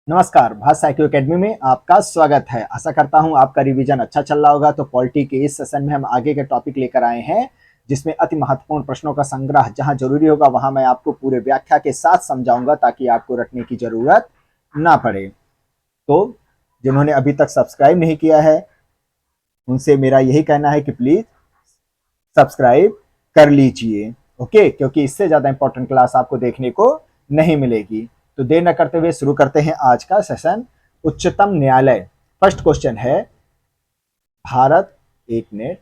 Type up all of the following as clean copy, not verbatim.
नमस्कार, भाषा cycle academy में आपका स्वागत है। आशा करता हूं आपका रिवीजन अच्छा चल रहा होगा। तो पॉलिटी के इस सेशन में हम आगे के टॉपिक लेकर आए हैं, जिसमें अति महत्वपूर्ण प्रश्नों का संग्रह, जहां जरूरी होगा वहां मैं आपको पूरे व्याख्या के साथ समझाऊंगा ताकि आपको रटने की जरूरत ना पड़े। तो जिन्होंने अभी तक सब्सक्राइब नहीं किया है उनसे मेरा यही कहना है कि प्लीज सब्सक्राइब कर लीजिए, ओके, क्योंकि इससे ज्यादा इंपॉर्टेंट क्लास आपको देखने को नहीं मिलेगी। तो देर न करते हुए शुरू करते हैं आज का सेशन। उच्चतम न्यायालय, फर्स्ट क्वेश्चन है, भारत एक मिनट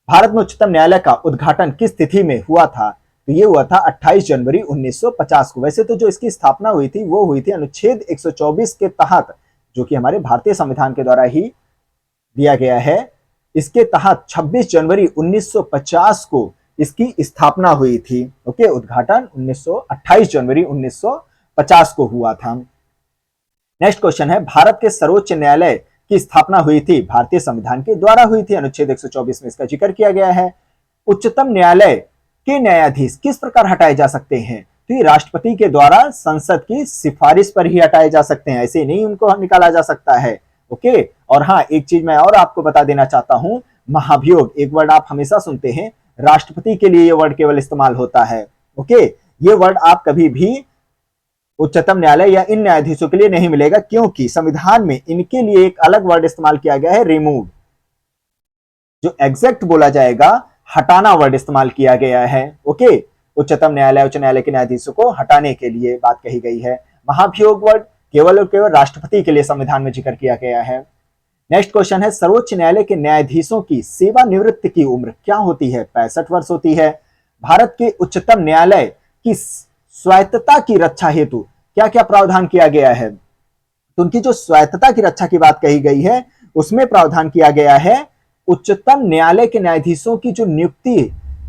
भारत में उच्चतम न्यायालय का उद्घाटन किस तिथि में हुआ था? तो ये हुआ था 28 जनवरी 1950 को। वैसे तो जो इसकी स्थापना हुई थी वो हुई थी अनुच्छेद 124 के तहत, जो कि हमारे भारतीय संविधान के द्वारा ही दिया गया है। इसके तहत 26 जनवरी 1950 को इसकी स्थापना हुई थी। ओके, उद्घाटन 28 जनवरी 1950 को हुआ था। नेक्स्ट क्वेश्चन है, भारत के सर्वोच्च न्यायालय की स्थापना हुई थी भारतीय संविधान के द्वारा हुई थी। अनुच्छेद 124 में इसका जिक्र किया गया है। उच्चतम न्यायालय के न्यायाधीश किस प्रकार हटाए जा सकते हैं? तो ये राष्ट्रपति के द्वारा संसद की सिफारिश पर ही हटाए जा सकते हैं, ऐसे नहीं उनको निकाला जा सकता है। ओके, और हाँ, एक चीज मैं और आपको बता देना चाहता हूं, महाभियोग एक वर्ड आप हमेशा सुनते हैं, राष्ट्रपति के लिए ये वर्ड केवल इस्तेमाल होता है। ओके, ये वर्ड आप कभी भी उच्चतम न्यायालय या इन न्यायाधीशों के लिए नहीं मिलेगा, क्योंकि संविधान में इनके लिए एक अलग वर्ड इस्तेमाल किया गया है, रिमूव। जो एग्जैक्ट बोला जाएगा, हटाना वर्ड इस्तेमाल किया गया है। ओके, उच्चतम न्यायालय उच्च न्यायालय के न्यायाधीशों को हटाने के लिए बात कही गई है। महाभियोग वर्ड केवल और केवल राष्ट्रपति के लिए संविधान में जिक्र किया गया है। नेक्स्ट क्वेश्चन है, सर्वोच्च न्यायालय के न्यायाधीशों की सेवानिवृत्ति की उम्र क्या होती है? 65 वर्ष होती है। भारत के उच्चतम न्यायालय की स्वायत्तता की रक्षा हेतु क्या क्या प्रावधान किया गया है? तो उनकी जो स्वायत्तता की रक्षा की बात कही गई है उसमें प्रावधान किया गया है, उच्चतम न्यायालय के न्यायाधीशों की जो नियुक्ति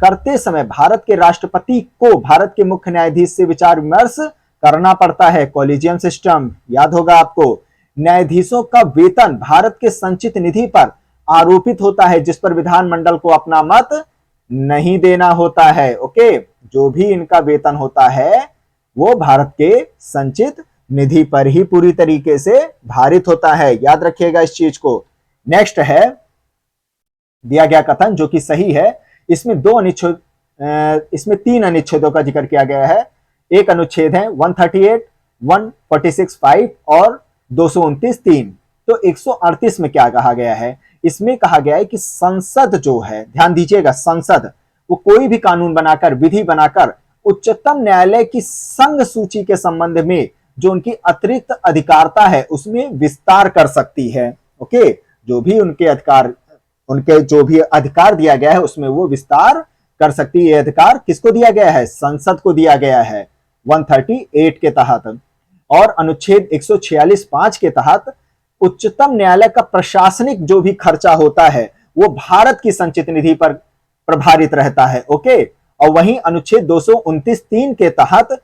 करते समय भारत के राष्ट्रपति को भारत के मुख्य न्यायाधीश से विचार विमर्श करना पड़ता है। कॉलेजियम सिस्टम याद होगा आपको। न्यायाधीशों का वेतन भारत के संचित निधि पर आरोपित होता है, जिस पर विधानमंडल को अपना मत नहीं देना होता है। ओके, जो भी इनका वेतन होता है वो भारत के संचित निधि पर ही पूरी तरीके से भारित होता है, याद रखिएगा इस चीज को। नेक्स्ट है, दिया गया कथन जो कि सही है, इसमें इसमें 3 अनुच्छेदों का जिक्र किया गया है। एक अनुच्छेद है 138, 146(5) और 229(3). तो 138 में क्या कहा गया है? इसमें कहा गया है कि संसद जो है, ध्यान दीजिएगा, संसद वो कोई भी कानून बनाकर, विधि बनाकर उच्चतम न्यायालय की संघ सूची के संबंध में जो उनकी अतिरिक्त अधिकारता है उसमें विस्तार कर सकती है। ओके, जो भी उनके जो भी अधिकार दिया गया है उसमें वो विस्तार कर सकती है। ये अधिकार किसको दिया गया है? संसद को दिया गया है 138 के तहत। और अनुच्छेद 146(5) के तहत उच्चतम न्यायालय का प्रशासनिक जो भी खर्चा होता है वो भारत की संचित निधि पर प्रभारित रहता है। ओके, और वहीं अनुच्छेद 229(3) के तहत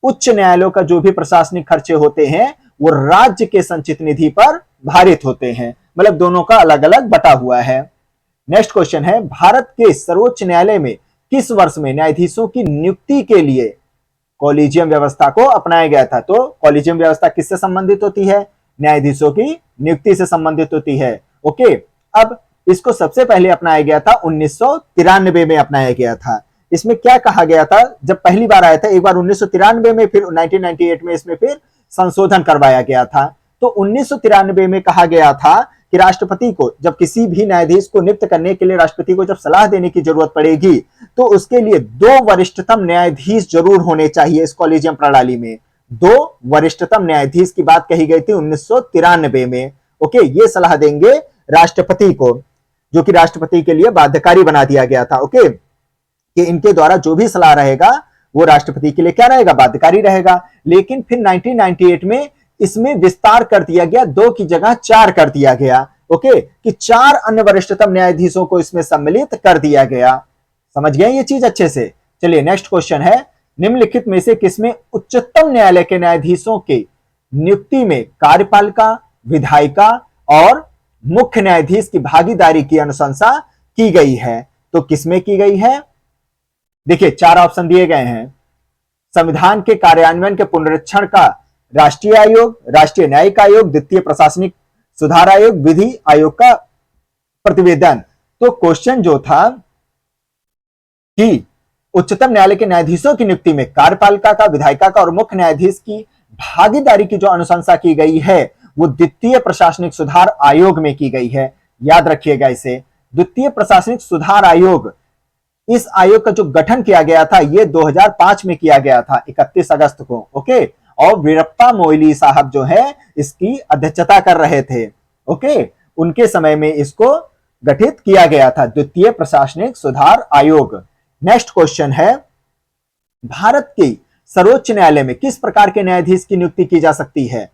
उच्च न्यायालयों का जो भी प्रशासनिक खर्चे होते हैं वो राज्य के संचित निधि पर भारित होते हैं। मतलब दोनों का अलग अलग बटा हुआ है। नेक्स्ट क्वेश्चन है, भारत के सर्वोच्च न्यायालय में किस वर्ष में न्यायाधीशों की नियुक्ति के लिए कॉलेजियम व्यवस्था को अपनाया गया था? तो कॉलेजियम व्यवस्था किससे संबंधित होती है? न्यायाधीशों की नियुक्ति से संबंधित होती है। ओके, अब इसको सबसे पहले अपनाया गया था 1993 में अपनाया गया था। इसमें क्या कहा गया था? जब पहली बार आया था, एक बार 1993 में, फिर 1998 में इसमें फिर संशोधन करवाया गया था। तो 1993 में कहा गया था कि राष्ट्रपति को जब किसी भी न्यायाधीश को नियुक्त करने के लिए राष्ट्रपति को जब सलाह देने की जरूरत पड़ेगी तो उसके लिए 2 वरिष्ठतम न्यायाधीश जरूर होने चाहिए। इस कॉलेजियम प्रणाली में 2 वरिष्ठतम न्यायाधीश की बात कही गई थी 1993 में। ओके, ये सलाह देंगे राष्ट्रपति को, जो कि राष्ट्रपति के लिए बाध्यकारी बना दिया गया था। ओके, कि इनके द्वारा जो भी सलाह रहेगा वो राष्ट्रपति के लिए क्या रहेगा? बाध्यकारी रहेगा। लेकिन फिर 1998 में इसमें विस्तार कर दिया गया, 2 की जगह 4 कर दिया गया। ओके, कि 4 अन्य वरिष्ठतम न्यायाधीशों को इसमें सम्मिलित कर दिया गया। समझ गए ये चीज अच्छे से? चलिए, नेक्स्ट क्वेश्चन है, निम्नलिखित में से किसमें उच्चतम न्यायालय के न्यायाधीशों के नियुक्ति में कार्यपालिका, विधायिका और मुख्य न्यायाधीश की भागीदारी की अनुशंसा की गई है? तो किसमें की गई है? देखिए, 4 ऑप्शन दिए गए हैं। संविधान के कार्यान्वयन के पुनरीक्षण का राष्ट्रीय आयोग, राष्ट्रीय न्यायिक आयोग, द्वितीय प्रशासनिक सुधार आयोग, विधि आयोग का प्रतिवेदन। तो क्वेश्चन जो था कि उच्चतम न्यायालय के न्यायाधीशों की नियुक्ति में कार्यपालिका का, विधायिका का और मुख्य न्यायाधीश की भागीदारी की जो अनुशंसा की गई है वो द्वितीय प्रशासनिक सुधार आयोग में की गई है। याद रखिएगा इसे, द्वितीय प्रशासनिक सुधार आयोग, इस आयोग का जो गठन किया गया था ये 2005 में किया गया था, 31 अगस्त को। ओके, और वीरप्पा मोइली साहब जो है इसकी अध्यक्षता कर रहे थे। ओके, उनके समय में इसको गठित किया गया था, द्वितीय प्रशासनिक सुधार आयोग। नेक्स्ट क्वेश्चन है, भारत के सर्वोच्च न्यायालय में किस प्रकार के न्यायाधीश की नियुक्ति की जा सकती है?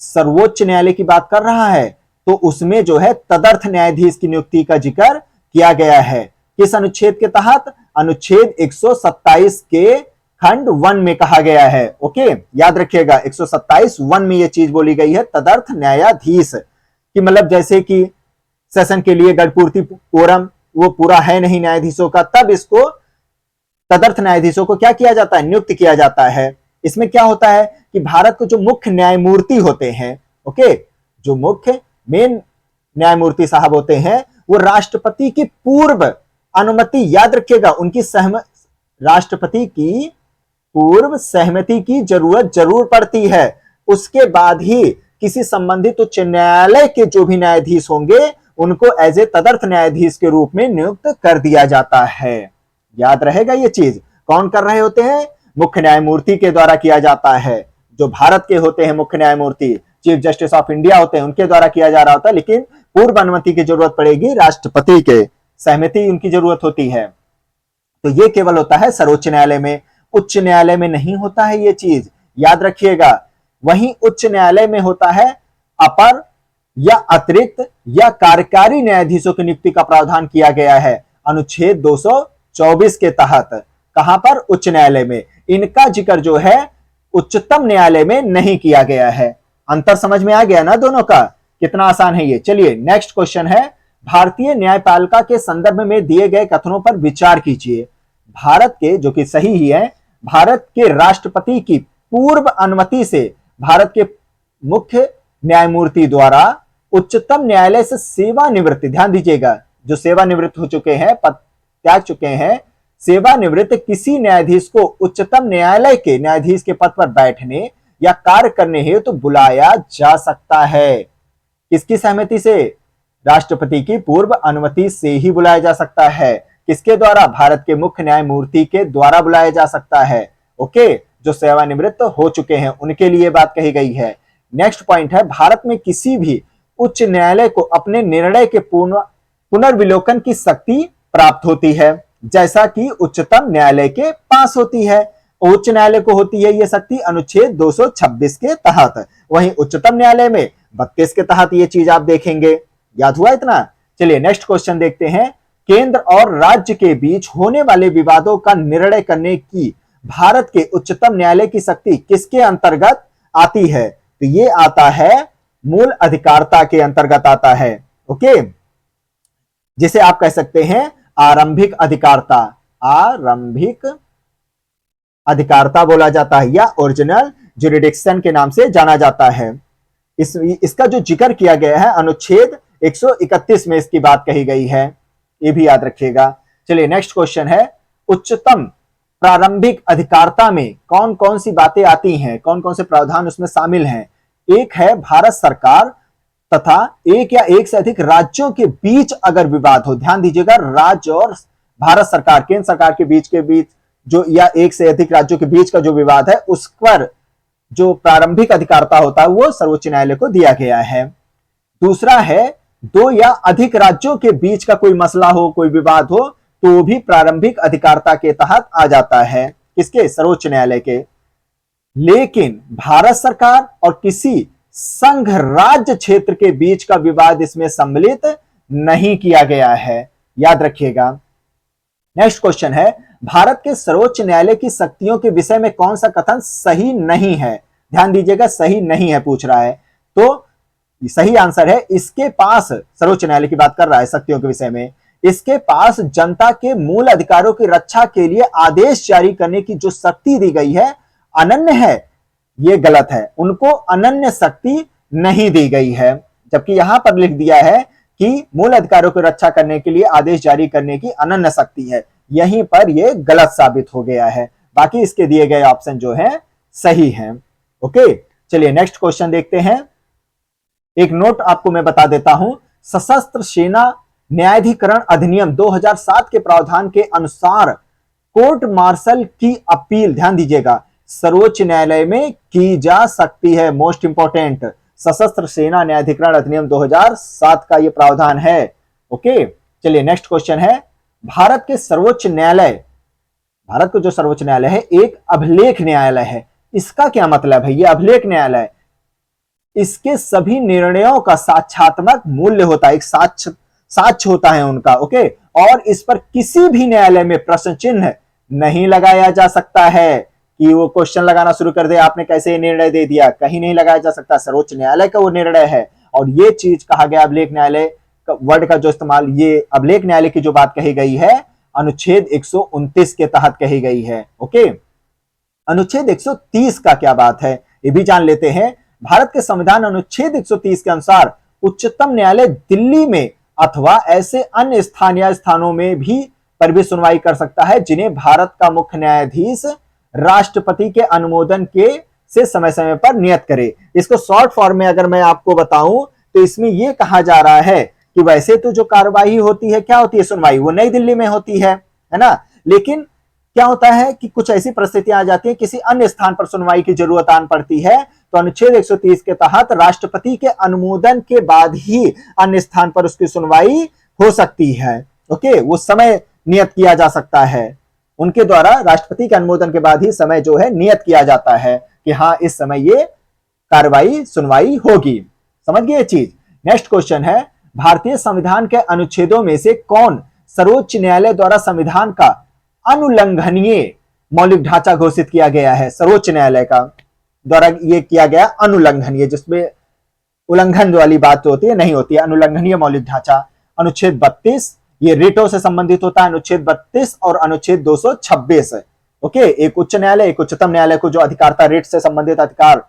सर्वोच्च न्यायालय की बात कर रहा है तो उसमें जो है तदर्थ न्यायाधीश की नियुक्ति का जिक्र किया गया है। किस अनुच्छेद के तहत? अनुच्छेद 127 के खंड 1 में कहा गया है। ओके, याद रखिएगा 127 1 में यह चीज बोली गई है, तदर्थ न्यायाधीश कि मतलब जैसे कि सेशन के लिए गढ़पूर्ति कोरम वो पूरा है नहीं न्यायाधीशों का, तब इसको तदर्थ न्यायाधीशों को क्या किया जाता है? नियुक्त किया जाता है। इसमें क्या होता है कि भारत को जो मुख्य न्यायमूर्ति होते हैं, ओके, जो मुख्य मेन न्यायमूर्ति साहब होते हैं वो राष्ट्रपति की पूर्व अनुमति, याद रखिएगा उनकी राष्ट्रपति की पूर्व सहमति की जरूरत जरूर पड़ती है। उसके बाद ही किसी संबंधित उच्च न्यायालय के जो भी न्यायाधीश होंगे उनको एज ए तदर्थ न्यायाधीश के रूप में नियुक्त कर दिया जाता है। याद रहेगा ये चीज। कौन कर रहे होते हैं? मुख्य न्यायमूर्ति के द्वारा किया जाता है। जो भारत के होते हैं मुख्य न्यायमूर्ति, चीफ जस्टिस ऑफ इंडिया होते हैं, उनके द्वारा किया जा रहा होता है, लेकिन पूर्व अनुमति की जरूरत पड़ेगी, राष्ट्रपति के सहमति उनकी जरूरत होती है। तो ये केवल होता है सर्वोच्च न्यायालय में, उच्च न्यायालय में नहीं होता है ये चीज, याद रखिएगा। वहीं उच्च न्यायालय में होता है अपर या अतिरिक्त या कार्यकारी न्यायाधीशों की नियुक्ति का प्रावधान किया गया है अनुच्छेद 224 के तहत। कहां पर? उच्च न्यायालय में। इनका जिक्र जो है उच्चतम न्यायालय में नहीं किया गया है। अंतर समझ में आ गया ना दोनों का? कितना आसान है ये। चलिए नेक्स्ट क्वेश्चन है, भारतीय न्यायपालिका के संदर्भ में दिए गए कथनों पर विचार कीजिए। भारत के, जो कि सही ही है, भारत के राष्ट्रपति की पूर्व अनुमति से भारत के मुख्य न्यायमूर्ति द्वारा उच्चतम न्यायालय से सेवानिवृत्त, ध्यान दीजिएगा, जो सेवानिवृत्त हो चुके हैं, पद त्याग चुके हैं, सेवानिवृत्त किसी न्यायाधीश को उच्चतम न्यायालय के न्यायाधीश के पद पर बैठने या कार्य करने हेतु तो बुलाया जा सकता है। किसकी सहमति से? राष्ट्रपति की पूर्व अनुमति से ही बुलाया जा सकता है। किसके द्वारा? भारत के मुख्य न्यायमूर्ति के द्वारा बुलाया जा सकता है। ओके, जो सेवानिवृत्त हो चुके हैं उनके लिए बात कही गई है। नेक्स्ट पॉइंट है, भारत में किसी भी उच्च न्यायालय को अपने निर्णय के पुनर्विलोकन की शक्ति प्राप्त होती है, जैसा कि उच्चतम न्यायालय के पास होती है। उच्च न्यायालय को होती है ये शक्ति अनुच्छेद 226 के तहत, वहीं उच्चतम न्यायालय में 32 के तहत ये चीज आप देखेंगे। याद हुआ इतना? चलिए नेक्स्ट क्वेश्चन देखते हैं, केंद्र और राज्य के बीच होने वाले विवादों का निर्णय करने की भारत के उच्चतम न्यायालय की शक्ति किसके अंतर्गत आती है? तो ये आता है मूल अधिकारता के अंतर्गत आता है। ओके, जिसे आप कह सकते हैं आरंभिक अधिकारता, आरंभिक अधिकारता बोला जाता है या ओरिजिनल ज्यूरिडिक्शन के नाम से जाना जाता है। इसका जो जिक्र किया गया है अनुच्छेद 131 में इसकी बात कही गई है, ये भी याद रखिएगा। चलिए नेक्स्ट क्वेश्चन है, उच्चतम प्रारंभिक अधिकारता में कौन कौन सी बातें आती हैं, कौन कौन से प्रावधान उसमें शामिल हैं? एक है भारत सरकार तथा एक या एक से अधिक राज्यों के बीच अगर विवाद हो, ध्यान दीजिएगा, राज्य और भारत सरकार, केंद्र सरकार के बीच जो या एक से अधिक राज्यों के बीच का जो विवाद है उस पर जो प्रारंभिक अधिकारता होता है वो सर्वोच्च न्यायालय को दिया गया है। दूसरा है, दो या अधिक राज्यों के बीच का कोई मसला हो, कोई विवाद हो, तो वो भी प्रारंभिक अधिकारता के तहत आ जाता है। किसके? सर्वोच्च न्यायालय के। लेकिन भारत सरकार और किसी संघ राज्य क्षेत्र के बीच का विवाद इसमें सम्मिलित नहीं किया गया है, याद रखिएगा। नेक्स्ट क्वेश्चन है, भारत के सर्वोच्च न्यायालय की शक्तियों के विषय में कौन सा कथन सही नहीं है? ध्यान दीजिएगा, सही नहीं है पूछ रहा है, तो सही आंसर है इसके पास, सर्वोच्च न्यायालय की बात कर रहा है शक्तियों के विषय में, इसके पास जनता के मूल अधिकारों की रक्षा के लिए आदेश जारी करने की जो शक्ति दी गई है अनन्य है, ये गलत है, उनको अनन्य शक्ति नहीं दी गई है, जबकि यहां पर लिख दिया है कि मूल अधिकारों की रक्षा करने के लिए आदेश जारी करने की अनन्य शक्ति है। यहीं पर यह गलत साबित हो गया है। बाकी इसके दिए गए ऑप्शन जो है सही हैं। ओके, चलिए नेक्स्ट क्वेश्चन देखते हैं। एक नोट आपको मैं बता देता हूं, सशस्त्र सेना न्यायाधिकरण अधिनियम 2007 के प्रावधान के अनुसार कोर्ट मार्शल की अपील, ध्यान दीजिएगा, सर्वोच्च न्यायालय में की जा सकती है। मोस्ट इंपॉर्टेंट, सशस्त्र सेना न्यायाधिकरण अधिनियम 2007 का यह प्रावधान है। ओके, चलिए नेक्स्ट क्वेश्चन है, भारत के सर्वोच्च न्यायालय, भारत का जो सर्वोच्च न्यायालय है एक अभिलेख न्यायालय है। इसका क्या मतलब है? यह अभिलेख न्यायालय, इसके सभी निर्णयों का साक्ष्यात्मक मूल्य होता है, एक साक्ष्य होता है उनका। ओके, और इस पर किसी भी न्यायालय में प्रश्न चिन्ह नहीं लगाया जा सकता है कि वो क्वेश्चन लगाना शुरू कर दे, आपने कैसे निर्णय दे दिया, कहीं नहीं लगाया जा सकता। सर्वोच्च न्यायालय का वो निर्णय है। और ये चीज कहा गया, अभिलेख न्यायालय वर्ड का जो इस्तेमाल, ये अभिलेख न्यायालय की जो बात कही गई है अनुच्छेद 129 के तहत कही गई है। ओके, अनुच्छेद 130 का क्या बात है ये भी जान लेते हैं। भारत के संविधान अनुच्छेद 130 के अनुसार उच्चतम न्यायालय दिल्ली में अथवा ऐसे अन्य स्थान या स्थानों में भी पर भी सुनवाई कर सकता है जिन्हें भारत का मुख्य न्यायाधीश राष्ट्रपति के अनुमोदन के से समय समय पर नियत करे। इसको शॉर्ट फॉर्म में अगर मैं आपको बताऊं तो इसमें यह कहा जा रहा है कि वैसे तो जो कार्यवाही होती है, क्या होती है, सुनवाई, वो नई दिल्ली में होती है ना, लेकिन क्या होता है कि कुछ ऐसी परिस्थितियां आ जाती है, किसी अन्य स्थान पर सुनवाई की जरूरत आन पड़ती है, तो अनुच्छेद 130 के तहत राष्ट्रपति के अनुमोदन के बाद ही अन्य स्थान पर उसकी सुनवाई हो सकती है। ओके, वो समय नियत किया जा सकता है, उनके द्वारा राष्ट्रपति के अनुमोदन के बाद ही समय जो है नियत किया जाता है कि हाँ इस समय ये कार्रवाई सुनवाई होगी। समझ गए चीज। नेक्स्ट क्वेश्चन है, भारतीय संविधान के अनुच्छेदों में से कौन सर्वोच्च न्यायालय द्वारा संविधान का अनुल्लंघनीय मौलिक ढांचा घोषित किया गया है? सर्वोच्च न्यायालय का द्वारा यह किया गया अनुल्लंघनीय, जिसमें उल्लंघन वाली बात होती है नहीं होती है, अनुल्लंघनीय मौलिक ढांचा। अनुच्छेद 32 ये रिटों से संबंधित होता है, अनुच्छेद 32 और अनुच्छेद 226। ओके, एक उच्च न्यायालय एक उच्चतम न्यायालय को जो अधिकारता रिट से संबंधित अधिकार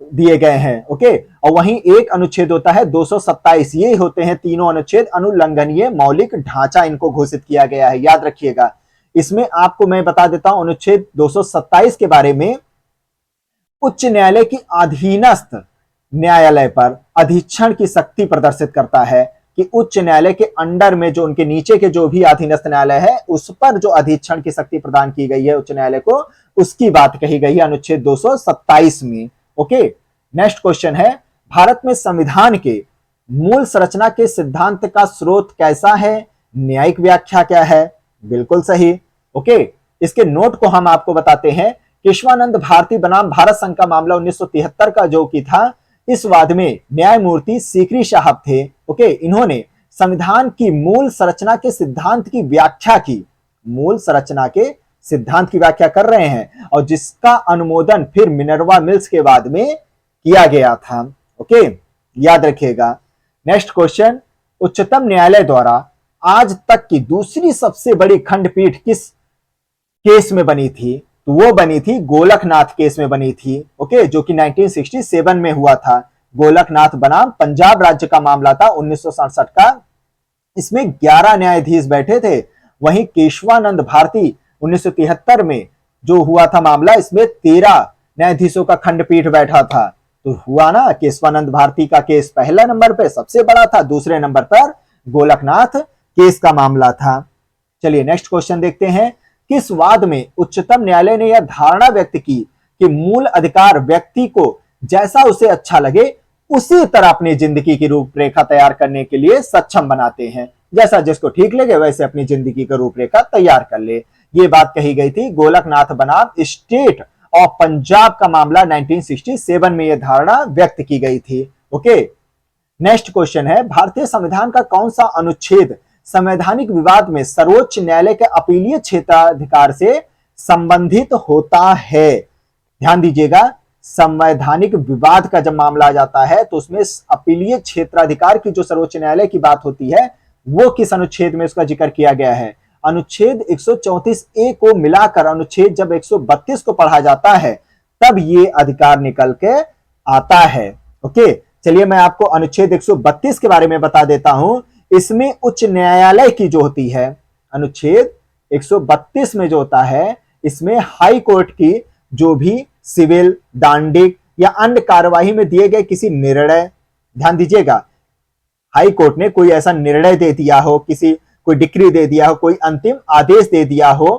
दिए गए हैं। ओके, और वहीं एक अनुच्छेद होता है 227, ये होते हैं तीनों अनुच्छेद अनुल्लंघनीय मौलिक ढांचा, इनको घोषित किया गया है, याद रखिएगा। इसमें आपको मैं बता देता हूं अनुच्छेद 227 के बारे में, उच्च न्यायालय की अधीनस्थ न्यायालय पर अधीक्षण की शक्ति प्रदर्शित करता है कि उच्च न्यायालय के अंडर में जो उनके नीचे के जो भी अधीनस्थ न्यायालय है उस पर जो अधीक्षण की शक्ति प्रदान की गई है उच्च न्यायालय को, उसकी बात कही गई है अनुच्छेद 227 में। ओके, नेक्स्ट क्वेश्चन है, भारत में संविधान के मूल संरचना के सिद्धांत का स्रोत कैसा है? न्यायिक व्याख्या क्या है? बिल्कुल सही। ओके, इसके नोट को हम आपको बताते हैं। केशवानंद भारती बनाम भारत संघ का मामला 1973 का जो कि था, इस वाद में न्यायमूर्ति सीकरी साहब थे। ओके, इन्होंने संविधान की मूल संरचना के सिद्धांत की व्याख्या की, मूल संरचना के सिद्धांत की व्याख्या कर रहे हैं, और जिसका अनुमोदन फिर मिनर्वा मिल्स के बाद में किया गया था। ओके, याद रखिएगा। नेक्स्ट क्वेश्चन, उच्चतम न्यायालय द्वारा आज तक की दूसरी सबसे बड़ी खंडपीठ किस केस में बनी थी? तो वो बनी थी गोलकनाथ केस में बनी थी। ओके, जो कि 1967 में हुआ था। गोलकनाथ बनाम पंजाब राज्य का मामला था 1967 का। इसमें 11 न्यायाधीश बैठे थे। वहीं केशवानंद भारती 1973 में जो हुआ था मामला, इसमें 13 न्यायाधीशों का खंडपीठ बैठा था। तो हुआ ना, केशवानंद भारती का केस पहला नंबर पे सबसे बड़ा था, दूसरे नंबर पर गोलकनाथ केस का मामला था। चलिए नेक्स्ट क्वेश्चन देखते हैं। किस वाद में उच्चतम न्यायालय ने यह धारणा व्यक्त की कि मूल अधिकार व्यक्ति को जैसा उसे अच्छा लगे उसी तरह अपनी जिंदगी की रूपरेखा तैयार करने के लिए सक्षम बनाते हैं? जैसा जिसको ठीक लगे वैसे अपनी जिंदगी की रूपरेखा तैयार कर ले, ये बात कही गई थी। गोलकनाथ बनाम स्टेट ऑफ पंजाब का मामला 1967 में यह धारणा व्यक्त की गई थी। ओके, नेक्स्ट क्वेश्चन है, भारतीय संविधान का कौन सा अनुच्छेद संवैधानिक विवाद में सर्वोच्च न्यायालय के अपीलीय क्षेत्राधिकार से संबंधित होता है? ध्यान दीजिएगा, संवैधानिक विवाद का जब मामला आ जाता है तो उसमें अपीलीय क्षेत्राधिकार की जो सर्वोच्च न्यायालय की बात होती है वो किस अनुच्छेद में उसका जिक्र किया गया है? अनुच्छेद 134 ए को मिलाकर अनुच्छेद जब 132 को पढ़ा जाता है तब ये अधिकार निकल के आता है। ओके, चलिए मैं आपको अनुच्छेद 132 के बारे में बता देता हूं। इसमें उच्च न्यायालय की जो होती है, अनुच्छेद 132 में जो होता है, इसमें हाई कोर्ट की जो भी सिविल, दांडिक या अन्य कार्यवाही में दिए गए किसी निर्णय, ध्यान दीजिएगा, हाई कोर्ट ने कोई ऐसा निर्णय दे दिया हो, कोई डिक्री दे दिया हो, कोई अंतिम आदेश दे दिया हो,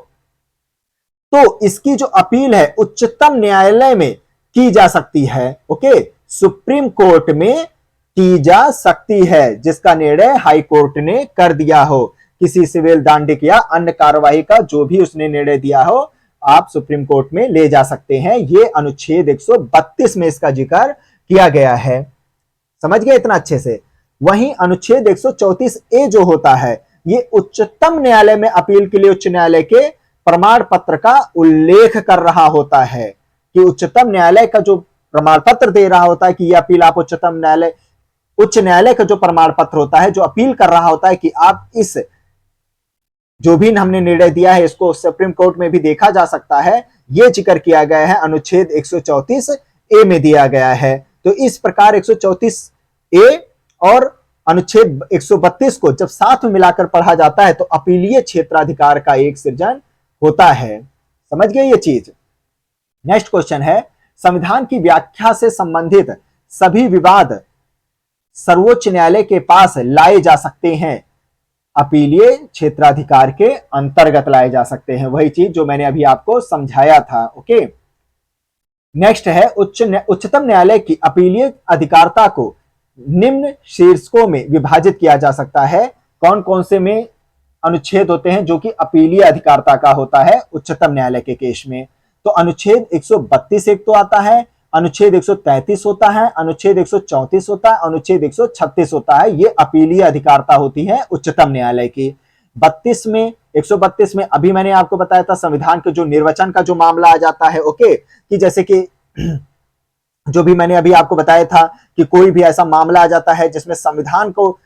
तो इसकी जो अपील है उच्चतम न्यायालय में की जा सकती है। ओके, सुप्रीम कोर्ट में की जा सकती है, जिसका निर्णय हाई कोर्ट ने कर दिया हो। किसी सिविल, दांडिक या अन्य कार्यवाही का जो भी उसने निर्णय दिया हो, आप सुप्रीम कोर्ट में ले जा सकते हैं। ये अनुच्छेद 132 में इसका जिक्र किया गया है। समझ गए इतना अच्छे से? वहीं अनुच्छेद 134A जो होता है, ये उच्चतम न्यायालय में अपील के लिए उच्च न्यायालय के प्रमाण पत्र का उल्लेख कर रहा होता है, कि उच्चतम न्यायालय का जो प्रमाण पत्र दे रहा होता है कि यह अपील आप उच्च न्यायालय का जो प्रमाण पत्र होता है, जो अपील कर रहा होता है कि आप इस जो भी हमने निर्णय दिया है इसको सुप्रीम कोर्ट में भी देखा जा सकता है, यह जिक्र किया गया है अनुच्छेद 134A में दिया गया है। तो इस प्रकार 134A और अनुच्छेद 132 को जब साथ में मिलाकर पढ़ा जाता है तो अपीलीय क्षेत्राधिकार का एक सृजन होता है। समझ गए ये चीज? नेक्स्ट क्वेश्चन है, संविधान की व्याख्या से संबंधित सभी विवाद सर्वोच्च न्यायालय के पास लाए जा सकते हैं, अपीलीय क्षेत्राधिकार के अंतर्गत लाए जा सकते हैं। वही चीज जो मैंने अभी आपको समझाया था। ओके, नेक्स्ट है, उच्चतम न्यायालय की अपीलीय अधिकारता को निम्न शीर्षकों में विभाजित किया जा सकता है। कौन कौन से में अनुच्छेद होते हैं जो कि अपीलीय अधिकारता का होता है उच्चतम न्यायालय के केस में? तो अनुच्छेद 132 एक तो आता है, अनुच्छेद 133 होता है, अनुच्छेद 134 होता है, अनुच्छेद 136 होता है। ये अपीलीय अधिकारता होती है उच्चतम न्यायालय की। 132 में अभी मैंने आपको बताया था संविधान के जो निर्वचन का जो मामला आ जाता है। ओके, कि जैसे कि जो भी मैंने अभी आपको बताया था कि कोई भी ऐसा मामला आ जाता है जिसमें संविधान को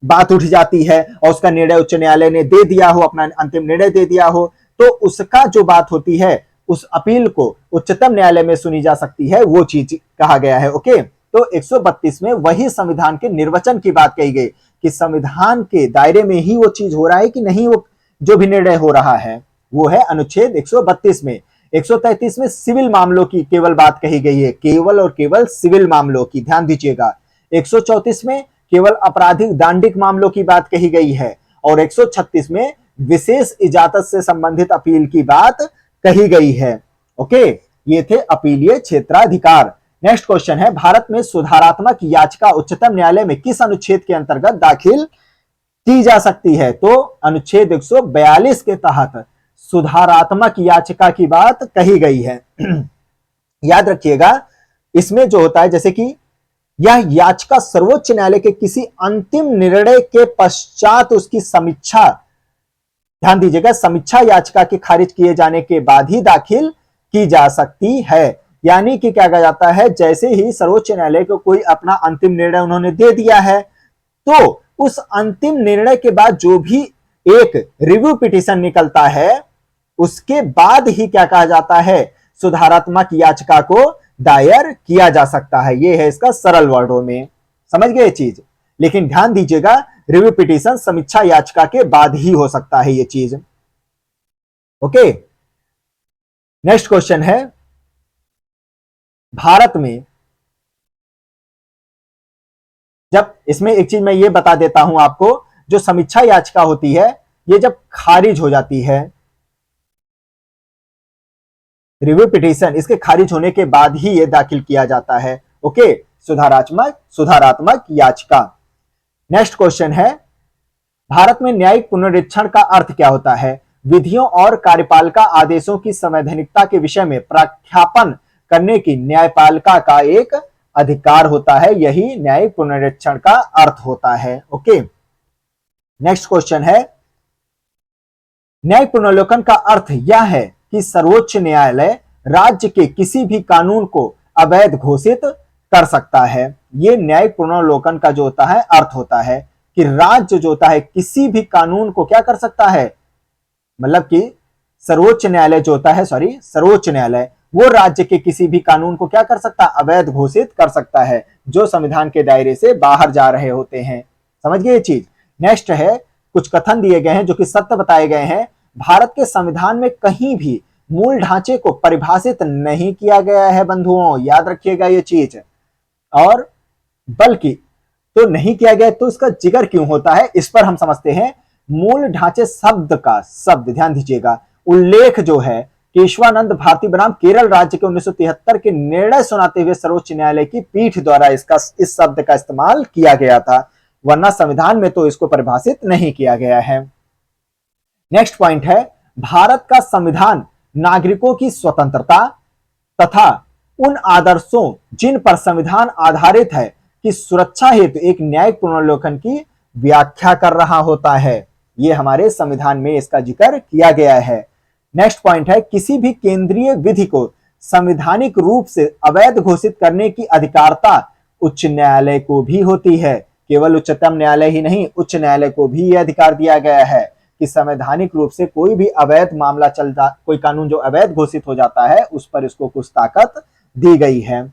बात उठ जाती है और उसका निर्णय उच्च न्यायालय ने दे दिया हो, अपना अंतिम निर्णय दे दिया हो, तो उसका जो बात होती है उस अपील को उच्चतम न्यायालय में सुनी जा सकती है, वो चीज कहा गया है। ओके, तो 132 में वही संविधान के निर्वचन की बात कही गई कि संविधान के दायरे में ही वो चीज हो रहा है कि नहीं, वो जो भी निर्णय हो रहा है वो है अनुच्छेद 132 में। 133 में सिविल मामलों की केवल बात कही गई है, केवल और केवल सिविल मामलों की, ध्यान दीजिएगा। 134 में केवल आपराधिक दांडिक मामलों की बात कही गई है और 136 में विशेष इजाजत से संबंधित अपील की बात कही गई है। ओके, ये थे अपीलीय क्षेत्राधिकार। नेक्स्ट क्वेश्चन है, भारत में सुधारात्मक याचिका उच्चतम न्यायालय में किस अनुच्छेद के अंतर्गत दाखिल की जा सकती है? तो अनुच्छेद 142 के तहत सुधारात्मक याचिका की बात कही गई है। याद रखिएगा, इसमें जो होता है जैसे कि यह याचिका सर्वोच्च न्यायालय के किसी अंतिम निर्णय के पश्चात उसकी समीक्षा, ध्यान दीजिएगा, समीक्षा याचिका के खारिज किए जाने के बाद ही दाखिल की जा सकती है। यानी कि क्या कहा जाता है, जैसे ही सर्वोच्च न्यायालय को कोई अपना अंतिम निर्णय उन्होंने दे दिया है, तो उस अंतिम निर्णय के बाद जो भी एक रिव्यू पिटीशन निकलता है, उसके बाद ही क्या कहा जाता है, सुधारात्मक याचिका को दायर किया जा सकता है। यह है इसका सरल वर्डों में। समझ गए चीज? लेकिन ध्यान दीजिएगा, रिव्यू पिटीशन समीक्षा याचिका के बाद ही हो सकता है ये चीज। ओके, नेक्स्ट क्वेश्चन है, भारत में जब, इसमें एक चीज मैं ये बता देता हूं आपको, जो समीक्षा याचिका होती है ये जब खारिज हो जाती है, रिव्यू पिटीशन इसके खारिज होने के बाद ही ये दाखिल किया जाता है। ओके, सुधारात्मक याचिका। नेक्स्ट क्वेश्चन है, भारत में न्यायिक पुनरीक्षण का अर्थ क्या होता है? विधियों और कार्यपालिका आदेशों की संवैधानिकता के विषय में प्रख्यापन करने की न्यायपालिका का एक अधिकार होता है, यही न्यायिक पुनरीक्षण का अर्थ होता है। ओके, नेक्स्ट क्वेश्चन है, न्यायिक पुनर्लोकन का अर्थ यह है कि सर्वोच्च न्यायालय राज्य के किसी भी कानून को अवैध घोषित कर सकता है। यह न्यायिक पुनर्लोकन का जो होता है अर्थ होता है कि राज्य जो होता है किसी भी कानून को क्या कर सकता है, मतलब कि सर्वोच्च न्यायालय जो होता है, सर्वोच्च न्यायालय वो राज्य के किसी भी कानून को क्या कर सकता है, अवैध घोषित कर सकता है, जो संविधान के दायरे से बाहर जा रहे होते हैं। समझ गए ये चीज। नेक्स्ट है, कुछ कथन दिए गए हैं जो कि सत्य बताए गए हैं। भारत के संविधान में कहीं भी मूल ढांचे को परिभाषित नहीं किया गया है बंधुओं, याद रखिएगा ये चीज। और बल्कि तो नहीं किया गया तो इसका जिक्र क्यों होता है, इस पर हम समझते हैं। मूल ढांचे शब्द का, शब्द ध्यान दीजिएगा, उल्लेख जो है केशवानंद भारती बनाम केरल राज्य के 1973 के निर्णय सुनाते हुए सर्वोच्च न्यायालय की पीठ द्वारा इस शब्द का इस्तेमाल किया गया था, वरना संविधान में तो इसको परिभाषित नहीं किया गया है। नेक्स्ट पॉइंट है, भारत का संविधान नागरिकों की स्वतंत्रता तथा उन आदर्शों जिन पर संविधान आधारित है की सुरक्षा हेतु एक न्यायिक पुनर्लेखन की व्याख्या कर रहा होता है। यह हमारे संविधान में इसका जिक्र किया गया है। नेक्स्ट पॉइंट है, किसी भी केंद्रीय विधि को संवैधानिक रूप से अवैध घोषित करने की अधिकारता उच्च न्यायालय को भी होती है। केवल उच्चतम न्यायालय ही नहीं, उच्च न्यायालय को भी यह अधिकार दिया गया है कि संवैधानिक रूप से कोई भी अवैध मामला चलता, कोई कानून जो अवैध घोषित हो जाता है उस पर इसको कुछ ताकत दी गई है।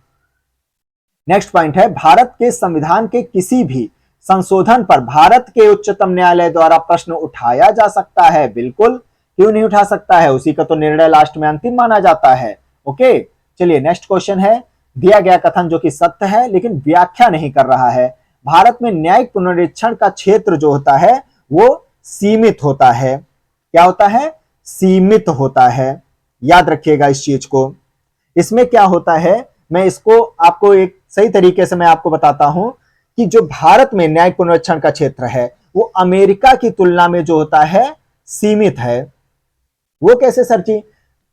नेक्स्ट पॉइंट है, भारत के संविधान के किसी भी संशोधन पर भारत के उच्चतम न्यायालय द्वारा प्रश्न उठाया जा सकता है। बिल्कुल, क्यों नहीं उठा सकता है, उसी का तो निर्णय लास्ट में अंतिम माना जाता है। ओके, चलिए नेक्स्ट क्वेश्चन है, दिया गया कथन जो कि सत्य है लेकिन व्याख्या नहीं कर रहा है। भारत में न्यायिक पुनरीक्षण का क्षेत्र जो होता है वो सीमित होता है। क्या होता है, सीमित होता है, याद रखिएगा इस चीज को। इसमें क्या होता है, मैं इसको आपको एक सही तरीके से मैं आपको बताता हूं कि जो भारत में न्यायिक पुनरीक्षण का क्षेत्र है वो अमेरिका की तुलना में जो होता है सीमित है। वो कैसे सर जी,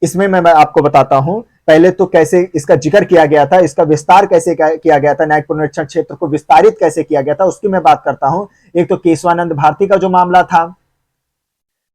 इसमें मैं आपको बताता हूं। पहले तो कैसे इसका जिक्र किया गया था, इसका विस्तार कैसे किया गया था, न्यायिक पुनरीक्षण क्षेत्र को विस्तारित कैसे किया गया था उसकी मैं बात करता हूं। एक तो केशवानंद भारती का जो मामला था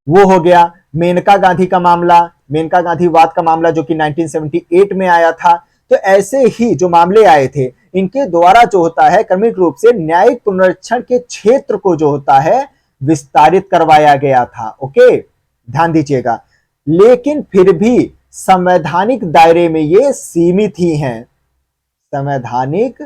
वो हो गया, मेनका गांधी का मामला, मेनका गांधी वाद का मामला जो कि 1978 में आया था। तो ऐसे ही जो मामले आए थे इनके द्वारा जो होता है क्रमिक रूप से न्यायिक पुनरीक्षण के क्षेत्र को जो होता है विस्तारित करवाया गया था। ओके, ध्यान दीजिएगा, लेकिन फिर भी संवैधानिक दायरे में ये सीमित ही हैं। संवैधानिक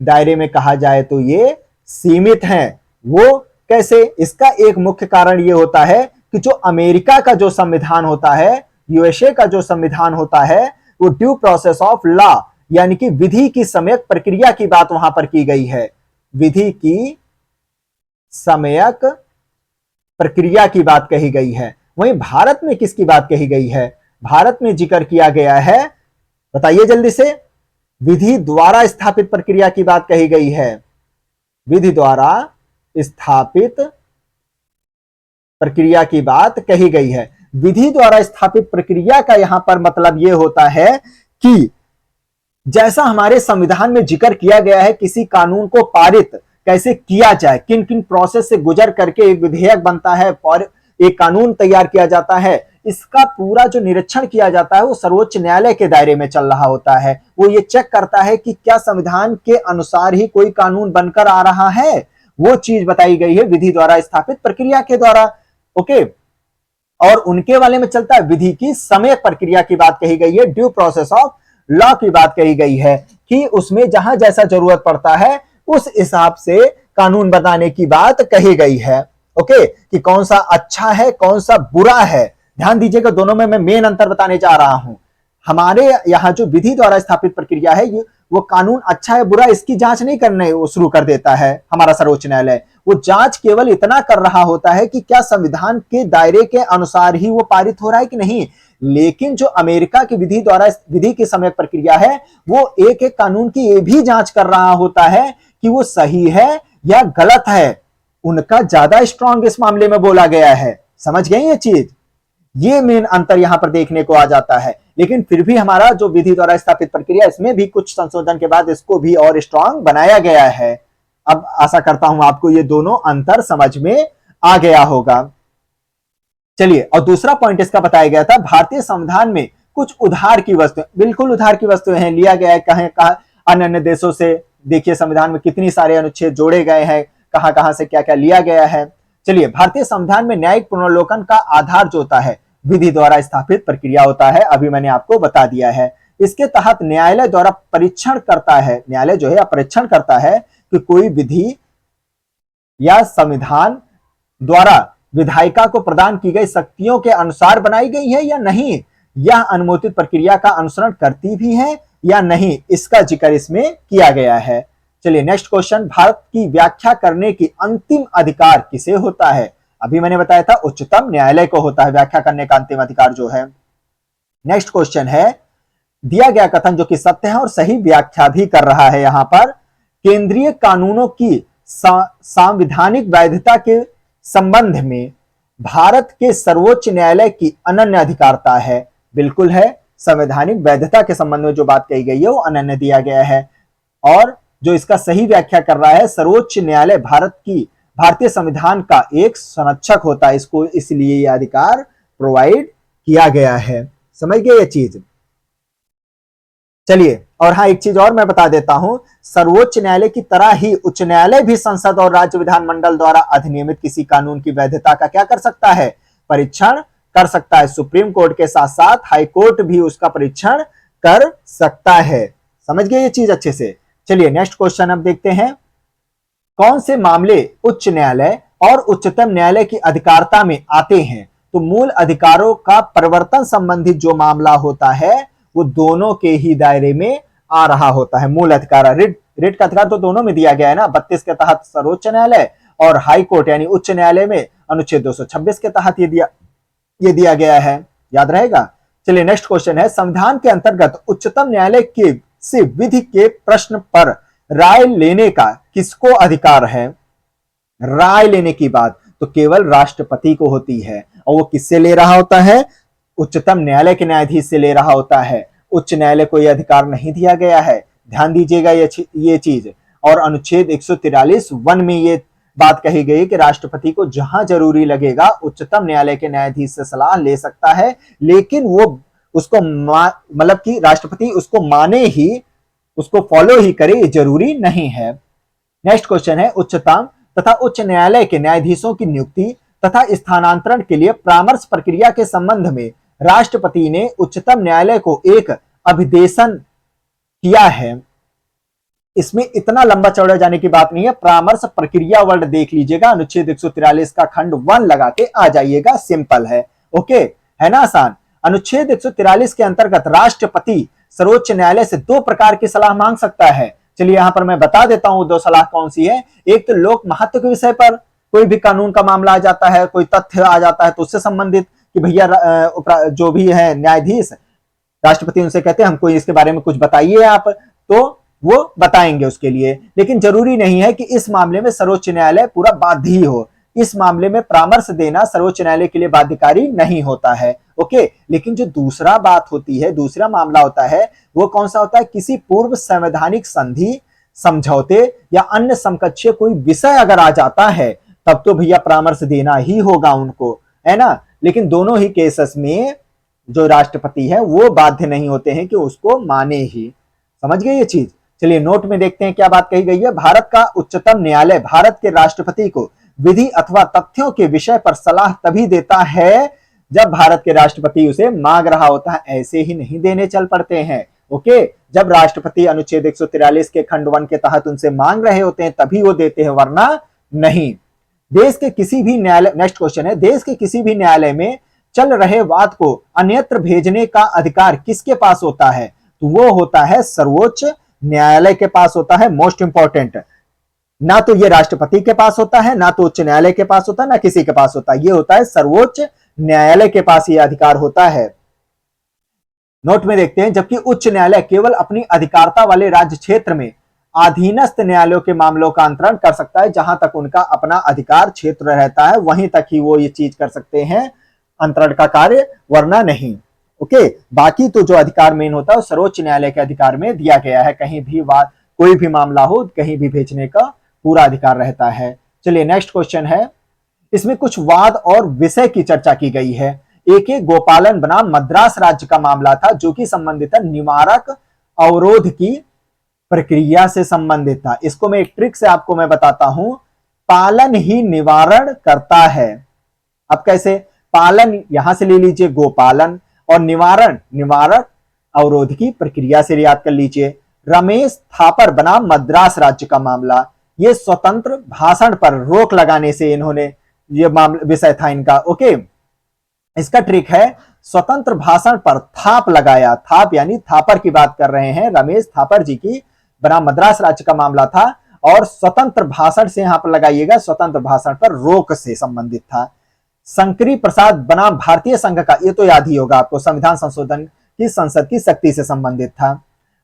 दायरे में कहा जाए तो ये सीमित हैं। वो कैसे, इसका एक मुख्य कारण ये होता है कि जो अमेरिका का जो संविधान होता है, यूएसए का जो संविधान होता है, वो ड्यू प्रोसेस ऑफ लॉ यानी कि विधि की सम्यक प्रक्रिया की बात वहां पर की गई है। विधि की सम्यक प्रक्रिया की बात कही गई है। वहीं भारत में किसकी बात कही गई है, भारत में जिक्र किया गया है, बताइए जल्दी से, विधि द्वारा स्थापित प्रक्रिया की बात कही गई है। विधि द्वारा स्थापित प्रक्रिया की बात कही गई है। विधि द्वारा स्थापित प्रक्रिया का यहां पर मतलब यह होता है कि जैसा हमारे संविधान में जिक्र किया गया है किसी कानून को पारित कैसे किया जाए, किन किन प्रोसेस से गुजर करके एक विधेयक बनता है और एक कानून तैयार किया जाता है, इसका पूरा जो निरीक्षण किया जाता है वो सर्वोच्च न्यायालय के दायरे में चल रहा होता है। वो ये चेक करता है कि क्या संविधान के अनुसार ही कोई कानून बनकर आ रहा है, वो चीज बताई गई है विधि द्वारा स्थापित प्रक्रिया के द्वारा। ओके, और उनके वाले में चलता है विधि की सम्यक प्रक्रिया की बात कही गई है, ड्यू प्रोसेस ऑफ लॉ की बात कही गई है कि उसमें जहां जैसा जरूरत पड़ता है उस हिसाब से कानून बनाने की बात कही गई है। ओके, कि कौन सा अच्छा है कौन सा बुरा है। ध्यान दीजिएगा, दोनों में मैं मेन अंतर बताने जा रहा हूं। हमारे यहां जो विधि द्वारा स्थापित प्रक्रिया है वो कानून अच्छा है बुरा इसकी जांच नहीं करने वो शुरू कर देता है हमारा सर्वोच्च न्यायालय। वो जांच केवल इतना कर रहा होता है कि क्या संविधान के दायरे के अनुसार ही वो पारित हो रहा है कि नहीं। लेकिन जो अमेरिका की विधि द्वारा विधि की सम्यक प्रक्रिया है वो एक एक कानून की ये भी जांच कर रहा होता है कि वो सही है या गलत है। उनका ज्यादा स्ट्रांग इस मामले में बोला गया है। समझ गए ये चीज, ये मेन अंतर यहां पर देखने को आ जाता है। लेकिन फिर भी हमारा जो विधि द्वारा स्थापित प्रक्रिया इसमें भी कुछ संशोधन के बाद इसको भी और स्ट्रांग बनाया गया है। अब आशा करता हूं आपको ये दोनों अंतर समझ में आ गया होगा। चलिए, और दूसरा पॉइंट इसका बताया गया था, भारतीय संविधान में कुछ उधार की वस्तुएं, बिल्कुल उधार की वस्तुएं हैं, लिया गया है कहीं अन्य देशों से। देखिए संविधान में कितनी सारे अनुच्छेद जोड़े गए हैं, कहां से क्या क्या लिया गया है। चलिए, भारतीय संविधान में न्यायिक पुनर्लोकन का आधार जो होता है विधि द्वारा स्थापित प्रक्रिया होता है, अभी मैंने आपको बता दिया है। इसके तहत न्यायालय द्वारा परीक्षण करता है, न्यायालय जो है परीक्षण करता है कि कोई विधि या संविधान द्वारा विधायिका को प्रदान की गई शक्तियों के अनुसार बनाई गई है या नहीं, यह अनुमोदित प्रक्रिया का अनुसरण करती भी है या नहीं, इसका जिक्र इसमें किया गया है। चलिए नेक्स्ट क्वेश्चन, भारत की व्याख्या करने की अंतिम अधिकार किसे होता है? अभी मैंने बताया था उच्चतम न्यायालय को होता है व्याख्या करने का अंतिम अधिकार जो है। नेक्स्ट क्वेश्चन है, दिया गया कथन जो कि सत्य है और सही व्याख्या भी कर रहा है यहां पर, केंद्रीय कानूनों की संवैधानिक वैधता के संबंध में भारत के सर्वोच्च न्यायालय की अनन्य अधिकारता है। बिल्कुल है, संवैधानिक वैधता के संबंध में जो बात कही गई है वो अनन्य दिया गया है। और जो इसका सही व्याख्या कर रहा है, सर्वोच्च न्यायालय भारतीय संविधान का एक संरक्षक होता है, इसको इसलिए यह अधिकार प्रोवाइड किया गया है। समझ गए ये चीज? चलिए, और हाँ एक चीज और मैं बता देता हूं, सर्वोच्च न्यायालय की तरह ही उच्च न्यायालय भी संसद और राज्य विधानमंडल द्वारा अधिनियमित किसी कानून की वैधता का क्या कर सकता है? परीक्षण कर सकता है। सुप्रीम कोर्ट के साथ साथ हाई कोर्ट भी उसका परीक्षण कर सकता है। समझ गए ये चीज अच्छे से? चलिए नेक्स्ट क्वेश्चन अब देखते हैं, कौन से मामले उच्च न्यायालय और उच्चतम न्यायालय की अधिकारता में आते हैं? तो मूल अधिकारों का परिवर्तन संबंधित जो मामला होता है वो दोनों के ही दायरे में आ रहा होता है। मूल अधिकार, रिट का अधिकार तो दोनों में दिया गया है ना, 32 के तहत सर्वोच्च न्यायालय और हाई कोर्ट यानी उच्च न्यायालय में अनुच्छेद 226 के तहत ये दिया गया है। याद रहेगा? चलिए नेक्स्ट क्वेश्चन है, संविधान के अंतर्गत उच्चतम न्यायालय के से विधि के प्रश्न पर राय लेने का किसको अधिकार है? राय लेने की बात तो केवल राष्ट्रपति को होती है, और वो किससे ले रहा होता है? उच्चतम न्यायालय के न्यायाधीश से ले रहा होता है। उच्च न्यायालय को यह अधिकार नहीं दिया गया है, ध्यान दीजिएगा ये चीज। और अनुच्छेद 143(1) में ये बात कही गई कि राष्ट्रपति को जहां जरूरी लगेगा उच्चतम न्यायालय के न्यायाधीश से सलाह ले सकता है, लेकिन वो उसको मतलब कि राष्ट्रपति उसको माने ही, उसको फॉलो ही करे, ये जरूरी नहीं है। नेक्स्ट क्वेश्चन है, उच्चतम तथा उच्च न्यायालय के न्यायाधीशों की नियुक्ति तथा स्थानांतरण के लिए परामर्श प्रक्रिया के संबंध में राष्ट्रपति ने उच्चतम न्यायालय को एक अभिदेशन किया है। इसमें इतना लंबा चौड़ा जाने की बात नहीं है, परामर्श प्रक्रिया वर्ड देख लीजिएगा, अनुच्छेद 143 का खंड 1 लगा के आ जाइएगा, सिंपल है। ओके, है ना आसान? अनुच्छेद 143 के अंतर्गत राष्ट्रपति सर्वोच्च न्यायालय से 2 प्रकार की सलाह मांग सकता है। चलिए यहां पर मैं बता देता हूं 2 सलाह कौन सी है। एक तो लोक महत्व के विषय पर कोई भी कानून का मामला आ जाता है, कोई तथ्य आ जाता है तो उससे संबंधित कि भैया जो भी है न्यायाधीश, राष्ट्रपति उनसे कहते हैं हमको इसके बारे में कुछ बताइए आप, तो वो बताएंगे उसके लिए। लेकिन जरूरी नहीं है कि इस मामले में सर्वोच्च न्यायालय पूरा बाध्य हो, इस मामले में परामर्श देना सर्वोच्च न्यायालय के लिए बाध्यकारी नहीं होता है। ओके, लेकिन जो दूसरा बात होती है, दूसरा मामला होता है, वो कौन सा होता है? किसी पूर्व संवैधानिक संधि, समझौते या अन्य समकक्षीय कोई विषय अगर आ जाता है तब तो भैया परामर्श देना ही होगा उनको, है ना। लेकिन दोनों ही केसेस में जो राष्ट्रपति है वो बाध्य नहीं होते हैं कि उसको माने ही। समझ गए ये चीज? चलिए नोट में देखते हैं क्या बात कही गई है। भारत का उच्चतम न्यायालय भारत के राष्ट्रपति को विधि अथवा तथ्यों के विषय पर सलाह तभी देता है जब भारत के राष्ट्रपति उसे मांग रहा होता है, ऐसे ही नहीं देने चल पड़ते हैं। ओके, जब राष्ट्रपति अनुच्छेद 143 के खंड 1 के तहत उनसे मांग रहे होते हैं तभी वो देते हैं, वरना नहीं। देश के किसी भी न्यायालय, नेक्स्ट क्वेश्चन है, देश के किसी भी न्यायालय में चल रहे वाद को अन्यत्र भेजने का अधिकार किसके पास होता है? तो वो होता है सर्वोच्च न्यायालय के पास होता है। मोस्ट इंपॉर्टेंट, ना तो ये राष्ट्रपति के पास होता है, ना तो उच्च न्यायालय के पास होता है, ना किसी के पास होता है, ये होता है सर्वोच्च न्यायालय के पास ये अधिकार होता है। नोट में देखते हैं, जबकि उच्च न्यायालय केवल अपनी अधिकारता वाले राज्य क्षेत्र में अधीनस्थ न्यायालयों के मामलों का अंतरण कर सकता है, जहां तक उनका अपना अधिकार क्षेत्र रहता है वहीं तक ही वो ये चीज कर सकते हैं, अंतरण का कार्य, वरना नहीं। ओके, बाकी तो जो अधिकार मेन होता है वो सर्वोच्च न्यायालय के अधिकार में दिया गया है, कहीं भी कोई भी मामला हो कहीं भी भेजने का पूरा अधिकार रहता है। चलिए नेक्स्ट क्वेश्चन है, इसमें कुछ वाद और विषय की चर्चा की गई है। एक गोपालन बनाम मद्रास राज्य का मामला था जो कि संबंधित है निवारक अवरोध की प्रक्रिया से संबंधित था। इसको मैं एक ट्रिक से आपको मैं बताता हूं, पालन ही निवारण करता है। अब कैसे? पालन यहां से ले लीजिए, गोपालन, और निवारण, निवारक अवरोध की प्रक्रिया से याद कर लीजिए। रमेश थापर बनाम मद्रास राज्य का मामला, ये स्वतंत्र भाषण पर रोक लगाने से इन्होंने, ये मामला विषय था इनका। ओके, इसका ट्रिक है स्वतंत्र भाषण पर थाप लगाया, थाप यानी थापर की बात कर रहे हैं, रमेश थापर जी की बनाम मद्रास राज्य का मामला था, और स्वतंत्र भाषण से यहां पर लगाइएगा, स्वतंत्र भाषण पर रोक से संबंधित था। शंकरी प्रसाद बनाम भारतीय संघ का, ये तो याद ही होगा आपको, संविधान संशोधन की संसद की शक्ति से संबंधित था।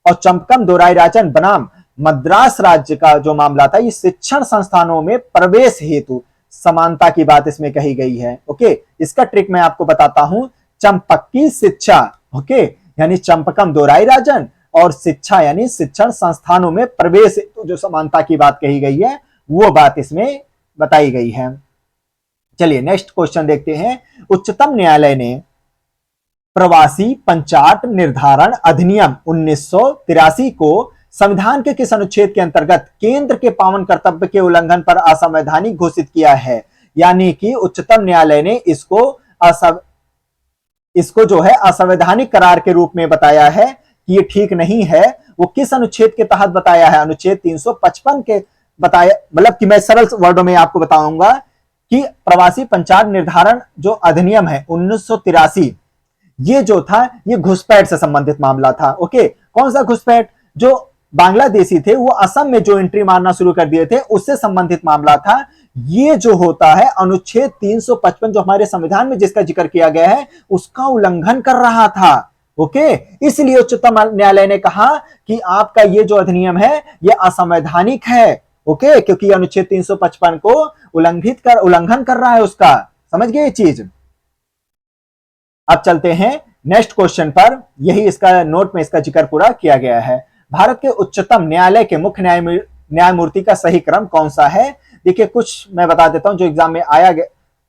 और चंपकम दोराईराजन बनाम मद्रास राज्य का जो मामला था, ये शिक्षण संस्थानों में प्रवेश हेतु समानता की बात इसमें कही गई है। ओके, इसका ट्रिक मैं आपको बताता हूं, चंपक की शिक्षा, ओके, यानी चंपकम दोराईराजन, और शिक्षा यानी शिक्षण संस्थानों में प्रवेश हेतु जो समानता की बात कही गई है, वो बात इसमें बताई गई है। चलिए नेक्स्ट क्वेश्चन देखते हैं। उच्चतम न्यायालय ने प्रवासी पंचाट निर्धारण अधिनियम 1983 को संविधान के किस अनुच्छेद के अंतर्गत केंद्र के पावन कर्तव्य के उल्लंघन पर असंवैधानिक घोषित किया है? यानी कि उच्चतम न्यायालय ने इसको जो है असंवैधानिक करार के रूप में बताया है कि ये ठीक नहीं है। वो किस अनुच्छेद के तहत बताया है? अनुच्छेद 355 के बताया, मतलब कि मैं सरल वर्डों में आपको बताऊंगा कि प्रवासी पंचाट निर्धारण जो अधिनियम है 1983, ये जो था ये घुसपैठ से संबंधित मामला था। ओके, कौन सा घुसपैठ? जो बांग्लादेशी थे वो असम में जो एंट्री मारना शुरू कर दिए थे, उससे संबंधित मामला था। ये जो होता है अनुच्छेद 355 जो हमारे संविधान में जिसका जिक्र किया गया है, उसका उल्लंघन कर रहा था। ओके, इसलिए उच्चतम न्यायालय ने कहा कि आपका ये जो अधिनियम है ये असंवैधानिक है। ओके, क्योंकि अनुच्छेद 355 को उल्लंघन कर रहा है उसका। समझ गए ये चीज? अब चलते हैं नेक्स्ट क्वेश्चन पर, यही इसका नोट में इसका जिक्र पूरा किया गया है। भारत के उच्चतम न्यायालय के मुख्य न्यायमूर्ति का सही क्रम कौन सा है? देखिए कुछ मैं बता देता हूं जो एग्जाम में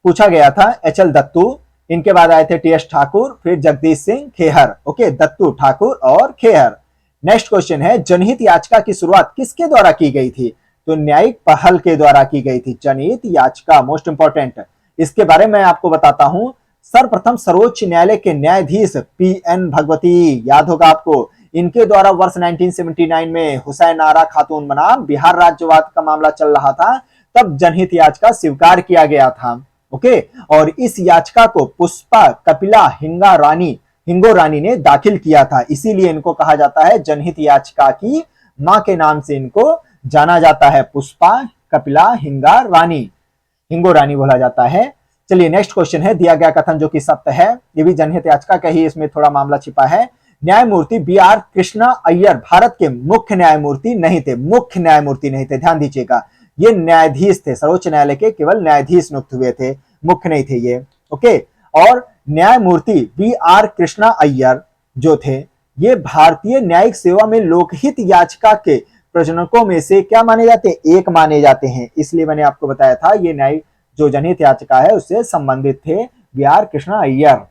पूछा गया था। एच.एल. दत्तू, इनके बाद आए थे टी.एस. ठाकुर, फिर जगदीश सिंह खेहर। ओके, दत्तू, ठाकुर और खेहर। नेक्स्ट क्वेश्चन है, जनहित याचिका की शुरुआत किसके द्वारा की गई थी? तो न्यायिक पहल के द्वारा की गई थी जनहित याचिका, मोस्ट इंपॉर्टेंट। इसके बारे में आपको बताता हूं। सर्वप्रथम सर्वोच्च न्यायालय के न्यायाधीश पी.एन. भगवती, याद होगा आपको, इनके द्वारा वर्ष 1979 में हुसैन आरा खातून बनाम बिहार राज्यवाद का मामला चल रहा था, तब जनहित याचिका स्वीकार किया गया था। ओके, और इस याचिका को पुष्पा कपिला हिंगो रानी ने दाखिल किया था, इसीलिए इनको कहा जाता है जनहित याचिका की मां के नाम से इनको जाना जाता है। पुष्पा कपिला हिंगो रानी बोला जाता है। चलिए नेक्स्ट क्वेश्चन है, दिया गया कथन जो कि सत्य है, ये भी जनहित याचिका का ही इसमें थोड़ा मामला छिपा है। न्यायमूर्ति बी.आर. कृष्णा अय्यर भारत के मुख्य न्यायमूर्ति नहीं थे, मुख्य न्यायमूर्ति नहीं थे, ध्यान दीजिएगा। ये न्यायाधीश थे, सर्वोच्च न्यायालय के केवल न्यायाधीश नियुक्त हुए थे, मुख्य नहीं थे ये। ओके, और न्यायमूर्ति बी.आर. कृष्णा अय्यर जो थे, ये भारतीय न्यायिक सेवा में लोकहित याचिका के प्रजनकों में से क्या माने जाते हैं? एक माने जाते हैं। इसलिए मैंने आपको बताया था ये न्यायिक जो जनहित याचिका है उससे संबंधित थे B R. Krishna Iyer.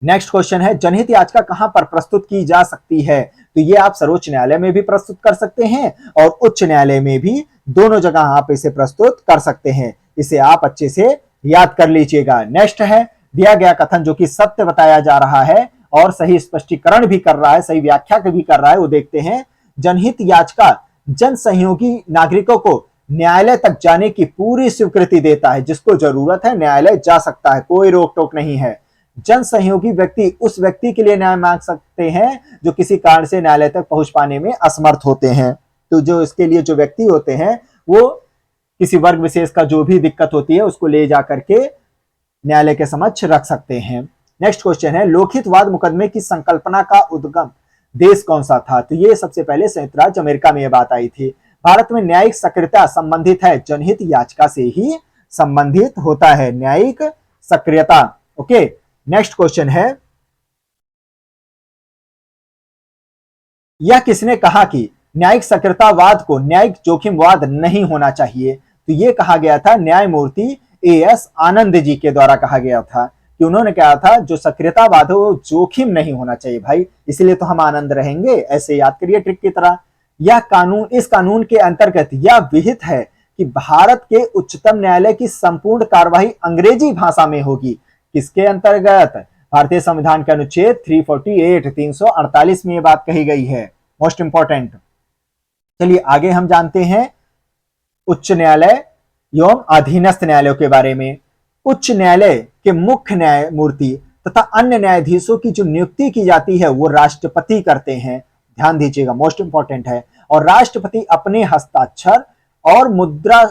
Next question है, जनहित याचिका कहां पर प्रस्तुत की जा सकती है? तो ये आप सर्वोच्च न्यायालय में भी प्रस्तुत कर सकते हैं और उच्च न्यायालय में भी, दोनों जगह आप इसे प्रस्तुत कर सकते हैं। इसे आप अच्छे से याद कर लीजिएगा। नेक्स्ट है, दिया गया कथन जो कि सत्य बताया जा रहा है और सही स्पष्टीकरण भी कर रहा है, सही व्याख्या भी कर रहा है, वो देखते हैं। जनहित याचिका जन सहयोगी नागरिकों को न्यायालय तक जाने की पूरी स्वीकृति देता है। जिसको जरूरत है न्यायालय जा सकता है, कोई रोक टोक नहीं है। जन सहयोगी व्यक्ति उस व्यक्ति के लिए न्याय मांग सकते हैं जो किसी कारण से न्यायालय तक पहुंच पाने में असमर्थ होते हैं। तो जो इसके लिए जो व्यक्ति होते हैं वो किसी वर्ग विशेष का जो भी दिक्कत होती है उसको ले जाकर के न्यायालय के समक्ष रख सकते हैं। नेक्स्ट क्वेश्चन है, लोकहितवाद मुकदमे की संकल्पना का उद्गम देश कौन सा था? तो ये सबसे पहले संयुक्त राज्य अमेरिका में यह बात आई थी। भारत में न्यायिक सक्रियता संबंधित है जनहित याचिका से ही संबंधित होता है, न्यायिक सक्रियता। ओके, नेक्स्ट क्वेश्चन है, यह किसने कहा कि न्यायिक सक्रियतावाद को न्यायिक जोखिमवाद नहीं होना चाहिए? तो यह कहा गया था न्यायमूर्ति ए.एस. आनंद जी के द्वारा कहा गया था कि उन्होंने कहा था जो सक्रियतावाद है वो जोखिम नहीं होना चाहिए भाई, इसलिए तो हम आनंद रहेंगे। ऐसे याद करिए ट्रिक की तरह। यह कानून, इस कानून के अंतर्गत यह विहित है कि भारत के उच्चतम न्यायालय की संपूर्ण कार्यवाही अंग्रेजी भाषा में होगी। किसके अंतर्गत? भारतीय संविधान के अनुच्छेद 348 348 में यह बात कही गई है। Most important. चलिए आगे हम जानते हैं उच्च न्यायालय एवं अधीनस्थ न्यायालयों के बारे में। उच्च न्यायालय के मुख्य न्यायमूर्ति तथा अन्य न्यायाधीशों की जो नियुक्ति की जाती है वो राष्ट्रपति करते हैं। ध्यान दीजिएगा, मोस्ट इंपॉर्टेंट है। और राष्ट्रपति अपने हस्ताक्षर और मुद्रा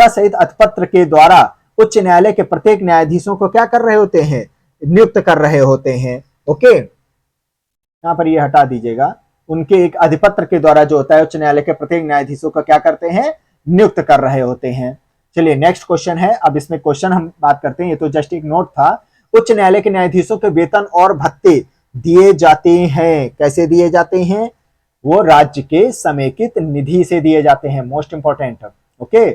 सहित अभिपत्र के द्वारा उच्च न्यायालय के प्रत्येक न्यायाधीशों को क्या कर रहे होते हैं? नियुक्त कर रहे होते हैं। ओके, यहां पर ये हटा दीजिएगा। उनके एक अधिपत्र के द्वारा जो होता है उच्च न्यायालय के प्रत्येक न्यायाधीशों को क्या करते हैं? नियुक्त कर रहे होते हैं। चलिए नेक्स्ट क्वेश्चन है। अब इसमें क्वेश्चन हम बात करते हैं, ये तो जस्ट एक नोट था। उच्च न्यायालय के न्यायाधीशों के वेतन और भत्ते दिए जाते हैं। कैसे दिए जाते हैं? वो राज्य के समेकित निधि से दिए जाते हैं। Most important. ओके,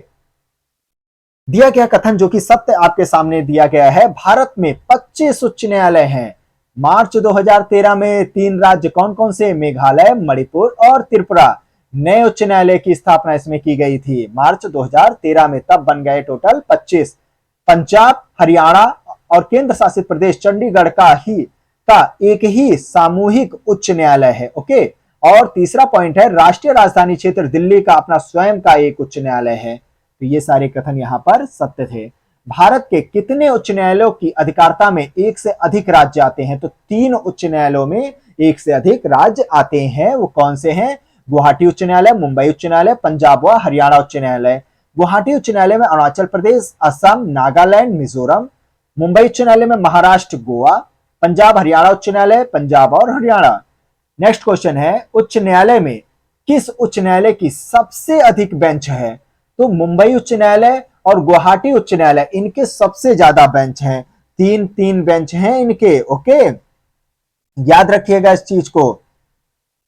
दिया गया कथन जो कि सत्य आपके सामने दिया गया है। भारत में 25 उच्च न्यायालय हैं। मार्च 2013 में 3 राज्य कौन कौन से? मेघालय, मणिपुर और त्रिपुरा। नए उच्च न्यायालय की स्थापना इसमें की गई थी मार्च 2013 में, तब बन गए टोटल 25। पंजाब, हरियाणा और केंद्र शासित प्रदेश चंडीगढ़ का एक ही सामूहिक उच्च न्यायालय है। ओके, और तीसरा पॉइंट है राष्ट्रीय राजधानी क्षेत्र दिल्ली का अपना स्वयं का एक उच्च न्यायालय है। तो ये सारे कथन यहां पर सत्य थे। भारत के कितने उच्च न्यायालयों की अधिकारता में एक से अधिक राज्य आते हैं? तो 3 उच्च न्यायालयों में एक से अधिक राज्य आते हैं। वो कौन से हैं? गुवाहाटी उच्च न्यायालय, मुंबई उच्च न्यायालय, पंजाब व हरियाणा उच्च न्यायालय। गुवाहाटी उच्च न्यायालय में अरुणाचल प्रदेश, असम, नागालैंड, मिजोरम। मुंबई उच्च न्यायालय में महाराष्ट्र, गोवा। पंजाब हरियाणा उच्च न्यायालय, पंजाब और हरियाणा। नेक्स्ट क्वेश्चन है, उच्च न्यायालय में किस उच्च न्यायालय की सबसे अधिक बेंच है? तो मुंबई उच्च न्यायालय और गुवाहाटी उच्च न्यायालय, इनके सबसे ज्यादा बेंच हैं। 3 बेंच हैं इनके। ओके, याद रखिएगा इस चीज को।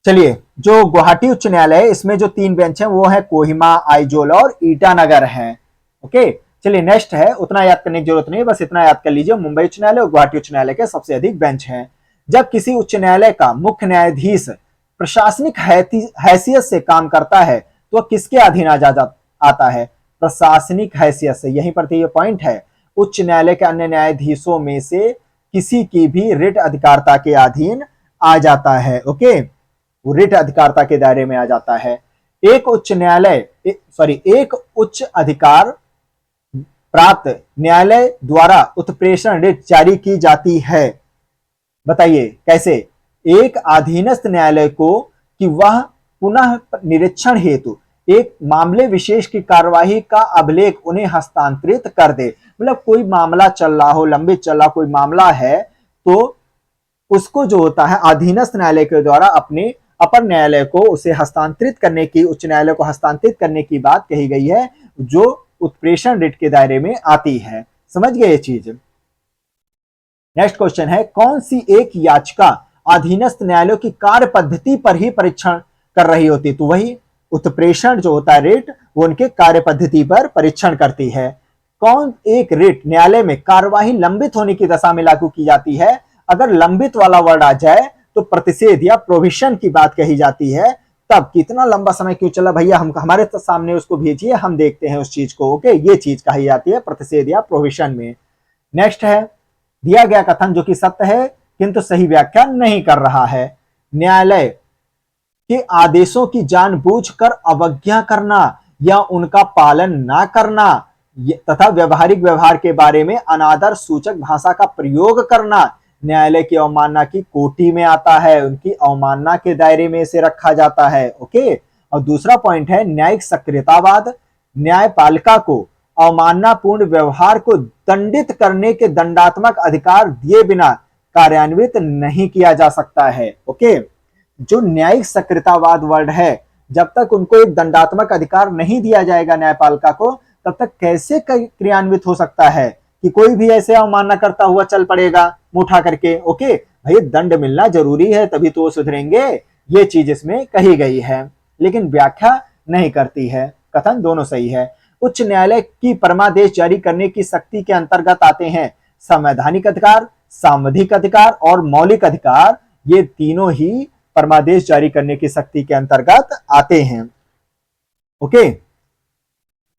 चलिए, जो गुवाहाटी उच्च न्यायालय है इसमें जो 3 बेंच हैं वो है कोहिमा, आइजोल और ईटानगर हैं। ओके, चलिए नेक्स्ट है, उतना याद करने की जरूरत नहीं है, बस इतना याद कर लीजिए। मुंबई उच्च न्यायालय और गुवाहाटी उच्च न्यायालय के सबसे अधिक बेंच हैं। जब किसी उच्च न्यायालय का मुख्य न्यायाधीश प्रशासनिक हैसियत से काम करता है तो किसके अधीन आता है? प्रशासनिक हैसियत से। यहीं पर तो ये पॉइंट है। उच्च न्यायालय के अन्य न्यायाधीशों में से किसी की भी रिट अधिकारता के अधीन आ जाता है। ओके, वो रिट अधिकारता के दायरे में आ जाता है। एक उच्च अधिकार प्राप्त न्यायालय द्वारा उत्प्रेषण रिट जारी की जाती है। बताइए कैसे? एक अधीनस्थ न्यायालय को कि वह पुनः निरीक्षण हेतु एक मामले विशेष की कार्यवाही का अभिलेख उन्हें हस्तांतरित कर दे। मतलब कोई मामला चल रहा हो, लंबित चल रहा कोई मामला है, तो उसको जो होता है अधीनस्थ न्यायालय के द्वारा अपने अपर न्यायालय को उसे हस्तांतरित करने की, उच्च न्यायालय को हस्तांतरित करने की बात कही गई है, जो उत्प्रेषण रिट के दायरे में आती है। समझ गए ये चीज? नेक्स्ट क्वेश्चन है, कौन सी एक याचिका अधीनस्थ न्यायालयों की कार्य पद्धति पर ही परीक्षण कर रही होती? तो वही उत्प्रेषण जो होता है रिट, वो उनके कार्य पद्धति पर परीक्षण करती है। कौन एक रिट न्यायालय में कार्यवाही लंबित होने की दशा में लागू की जाती है? अगर लंबित वाला वर्ड आ जाए तो प्रतिषेध या प्रोविशन की बात कही जाती है। तब कितना लंबा समय क्यों चला भैया, हम हमारे सामने उसको भेजिए, हम देखते हैं उस चीज को। ओके, ये चीज कही जाती है प्रतिषेध या प्रोविशन में। नेक्स्ट है, दिया गया कथन जो कि सत्य है किंतु सही व्याख्या नहीं कर रहा है। न्यायालय के आदेशों की जानबूझकर अवज्ञा करना या उनका पालन ना करना तथा व्यवहारिक व्यवहार के बारे में अनादर सूचक भाषा का प्रयोग करना न्यायालय की अवमानना की कोटि में आता है, उनकी अवमानना के दायरे में इसे रखा जाता है। ओके, और दूसरा पॉइंट है न्यायिक सक्रियतावाद। न्यायपालिका को अवमाननापूर्ण व्यवहार को दंडित करने के दंडात्मक अधिकार दिए बिना कार्यान्वित नहीं किया जा सकता है। ओके, जो न्यायिक सक्रियतावाद वर्ड है, जब तक उनको एक दंडात्मक अधिकार नहीं दिया जाएगा न्यायपालिका को, तब तक कैसे क्रियान्वित हो सकता है कि कोई भी ऐसे अवमानना करता हुआ चल पड़ेगा मुंह उठा करके। ओके भाई, दंड मिलना जरूरी है तभी तो वो सुधरेंगे, ये चीज इसमें कही गई है, लेकिन व्याख्या नहीं करती है। कथन दोनों सही है। उच्च न्यायालय की परमादेश जारी करने की शक्ति के अंतर्गत आते हैं संवैधानिक अधिकार, सांविधिक अधिकार और मौलिक अधिकार। ये तीनों ही परमादेश जारी करने की शक्ति के अंतर्गत आते हैं। ओके,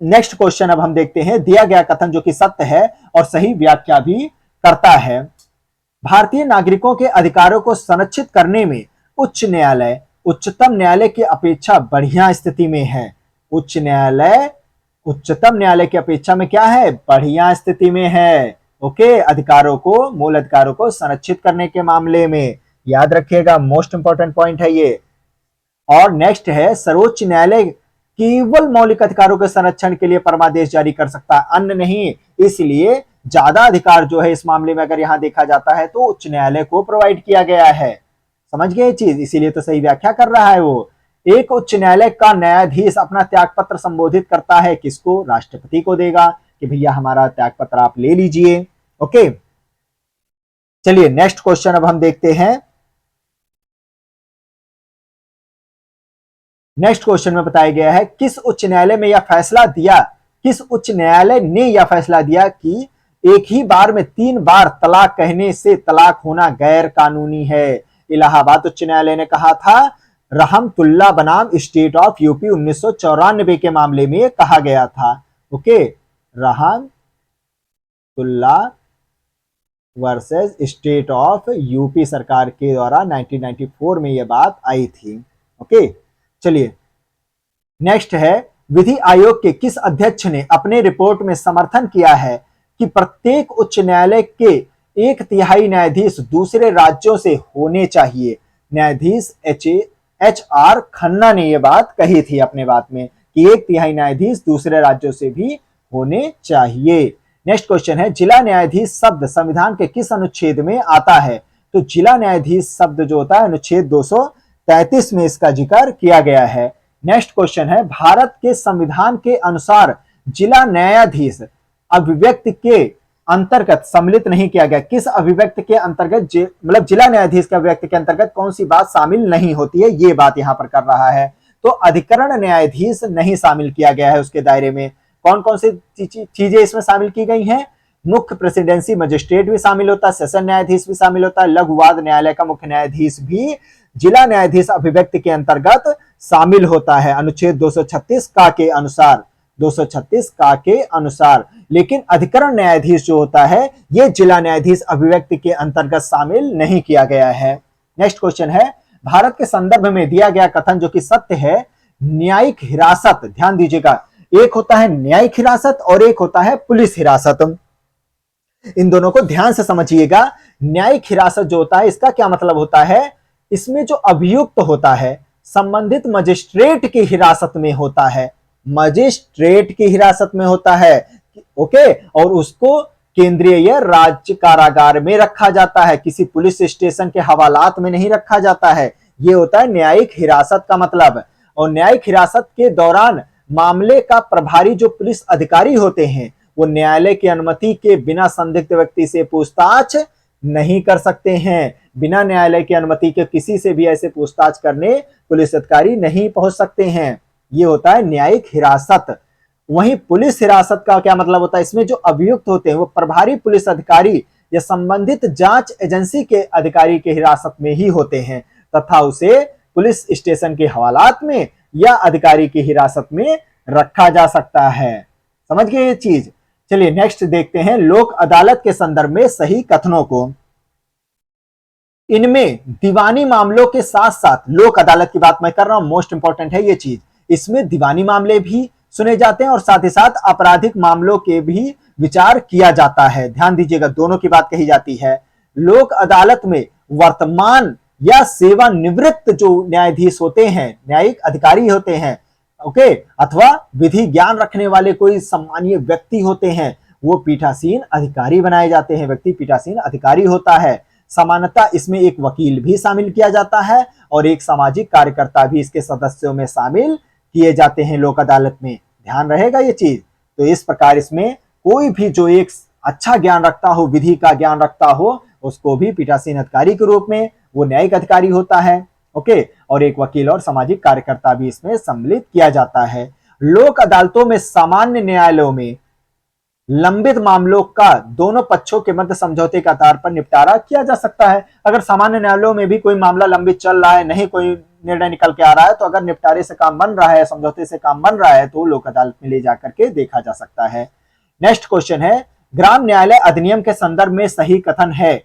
नेक्स्ट क्वेश्चन अब हम देखते हैं। दिया गया कथन जो कि सत्य है और सही व्याख्या भी करता है। भारतीय नागरिकों के अधिकारों को संरक्षित करने में उच्च न्यायालय उच्चतम न्यायालय की अपेक्षा बढ़िया स्थिति में है। उच्च न्यायालय उच्चतम न्यायालय की अपेक्षा में क्या है? बढ़िया स्थिति में है। ओके, अधिकारों को, मूल अधिकारों को संरक्षित करने के मामले में याद रखिएगा, मोस्ट इंपॉर्टेंट पॉइंट है ये। और नेक्स्ट है, सर्वोच्च न्यायालय केवल मौलिक अधिकारों के संरक्षण के लिए परमादेश जारी कर सकता है, अन्य नहीं। इसलिए ज्यादा अधिकार जो है इस मामले में अगर यहां देखा जाता है तो उच्च न्यायालय को प्रोवाइड किया गया है। समझ गए चीज? इसीलिए तो सही व्याख्या कर रहा है वो। एक उच्च न्यायालय का न्यायाधीश अपना त्यागपत्र संबोधित करता है किसको? राष्ट्रपति को देगा कि भैया हमारा त्यागपत्र आप ले लीजिए। ओके, चलिए नेक्स्ट क्वेश्चन अब हम देखते हैं। नेक्स्ट क्वेश्चन में बताया गया है, किस उच्च न्यायालय में यह फैसला दिया, किस उच्च न्यायालय ने यह फैसला दिया कि एक ही बार में 3 बार तलाक कहने से तलाक होना गैर कानूनी है? इलाहाबाद उच्च न्यायालय ने कहा था। रहमतुल्ला बनाम स्टेट ऑफ यूपी 1994 के मामले में कहा गया था। Okay, Rahmatullah versus state of UP सरकार के द्वारा 1994 में यह बात आई थी। ओके, चलिए नेक्स्ट है, विधि आयोग के किस अध्यक्ष ने अपने रिपोर्ट में समर्थन किया है कि प्रत्येक उच्च न्यायालय के 1/3 न्यायाधीश दूसरे राज्यों से होने चाहिए? न्यायाधीश HR खन्ना ने यह बात कही थी अपने बात में कि 1/3 न्यायाधीश दूसरे राज्यों से भी होने चाहिए। नेक्स्ट क्वेश्चन है, जिला न्यायाधीश शब्द संविधान के किस अनुच्छेद में आता है? तो जिला न्यायाधीश शब्द जो होता है अनुच्छेद 233 में इसका जिक्र किया गया है। नेक्स्ट क्वेश्चन है, भारत के संविधान के अनुसार जिला न्यायाधीश अभिव्यक्ति के अंतर्गत सम्मिलित नहीं किया गया। किस अभिव्यक्ति के अंतर्गत, मतलब जिला न्यायाधीश के अभिव्यक्ति के अंतर्गत कौन सी बात शामिल नहीं होती है, ये बात यहां पर कर रहा है। तो अधिकरण न्यायाधीश नहीं शामिल किया गया है उसके दायरे में। कौन कौन सी चीजें इसमें शामिल की गई हैं? मुख्य प्रेसिडेंसी मजिस्ट्रेट भी शामिल होता है, सेशन न्यायाधीश भी शामिल होता है, लघु वाद न्यायालय का मुख्य न्यायाधीश भी जिला न्यायाधीश अभिव्यक्ति के अंतर्गत शामिल होता है अनुच्छेद 236 का के अनुसार, 236 का के अनुसार। लेकिन अधिकरण न्यायाधीश जो होता है यह जिला न्यायाधीश अभिव्यक्ति के अंतर्गत शामिल नहीं किया गया है। नेक्स्ट क्वेश्चन है, भारत के संदर्भ में दिया गया कथन जो कि सत्य है, न्यायिक हिरासत, ध्यान दीजिएगा, एक होता है न्यायिक हिरासत और एक होता है पुलिस हिरासत। इन दोनों को ध्यान से समझिएगा। न्यायिक हिरासत जो होता है इसका क्या मतलब होता है? इसमें जो अभियुक्त होता है संबंधित मजिस्ट्रेट की हिरासत में होता है, मजिस्ट्रेट की हिरासत में होता है। ओके, और उसको केंद्रीय या राज्य कारागार में रखा जाता है, किसी पुलिस स्टेशन के हवालात में नहीं रखा जाता है। ये होता है न्यायिक हिरासत का मतलब। और न्यायिक हिरासत के दौरान मामले का प्रभारी जो पुलिस अधिकारी होते हैं वो न्यायालय की अनुमति के बिना संदिग्ध व्यक्ति से पूछताछ नहीं कर सकते हैं। बिना न्यायालय की अनुमति के किसी से भी ऐसे पूछताछ करने पुलिस अधिकारी नहीं पहुंच सकते हैं। ये होता है न्यायिक हिरासत। वहीं पुलिस हिरासत का क्या मतलब होता है? इसमें जो अभियुक्त होते हैं वो प्रभारी पुलिस अधिकारी या संबंधित जांच एजेंसी के अधिकारी के हिरासत में ही होते हैं तथा उसे पुलिस स्टेशन के हवालात में या अधिकारी की हिरासत में रखा जा सकता है। समझ गए ये चीज? चलिए नेक्स्ट देखते हैं, लोक अदालत के संदर्भ में सही कथनों को। इनमें दीवानी मामलों के साथ साथ, लोक अदालत की बात मैं कर रहा हूं, मोस्ट इंपॉर्टेंट है ये चीज, इसमें दीवानी मामले भी सुने जाते हैं और साथ ही साथ आपराधिक मामलों के भी विचार किया जाता है। ध्यान दीजिएगा, दोनों की बात कही जाती है। लोक अदालत में वर्तमान या सेवानिवृत्त जो न्यायाधीश होते हैं, न्यायिक अधिकारी होते हैं, ओके, अथवा विधि ज्ञान रखने वाले कोई सम्मानीय व्यक्ति होते हैं, वो पीठासीन अधिकारी बनाए जाते हैं। व्यक्ति पीठासीन अधिकारी होता है। सामान्यतः इसमें एक वकील भी शामिल किया जाता है और एक सामाजिक कार्यकर्ता भी इसके सदस्यों में शामिल किए जाते हैं लोक अदालत में। ध्यान रहेगा ये चीज। तो इस प्रकार इसमें कोई भी जो एक अच्छा ज्ञान रखता हो, विधि का ज्ञान रखता हो, उसको भी पीठासीन अधिकारी के रूप में वो न्यायिक अधिकारी होता है। ओके, और एक वकील और सामाजिक कार्यकर्ता भी इसमें सम्मिलित किया जाता है। लोक अदालतों में सामान्य न्यायालयों में लंबित मामलों का दोनों पक्षों के मध्य समझौते के आधार पर निपटारा किया जा सकता है। अगर सामान्य न्यायालयों में भी कोई मामला लंबित चल रहा है, नहीं कोई निर्णय निकल के आ रहा है, तो अगर निपटारे से काम बन रहा है, समझौते से काम बन रहा है, तो लोक अदालत में ले जाकर के देखा जा सकता है। नेक्स्ट क्वेश्चन है, ग्राम न्यायालय अधिनियम के संदर्भ में सही कथन है।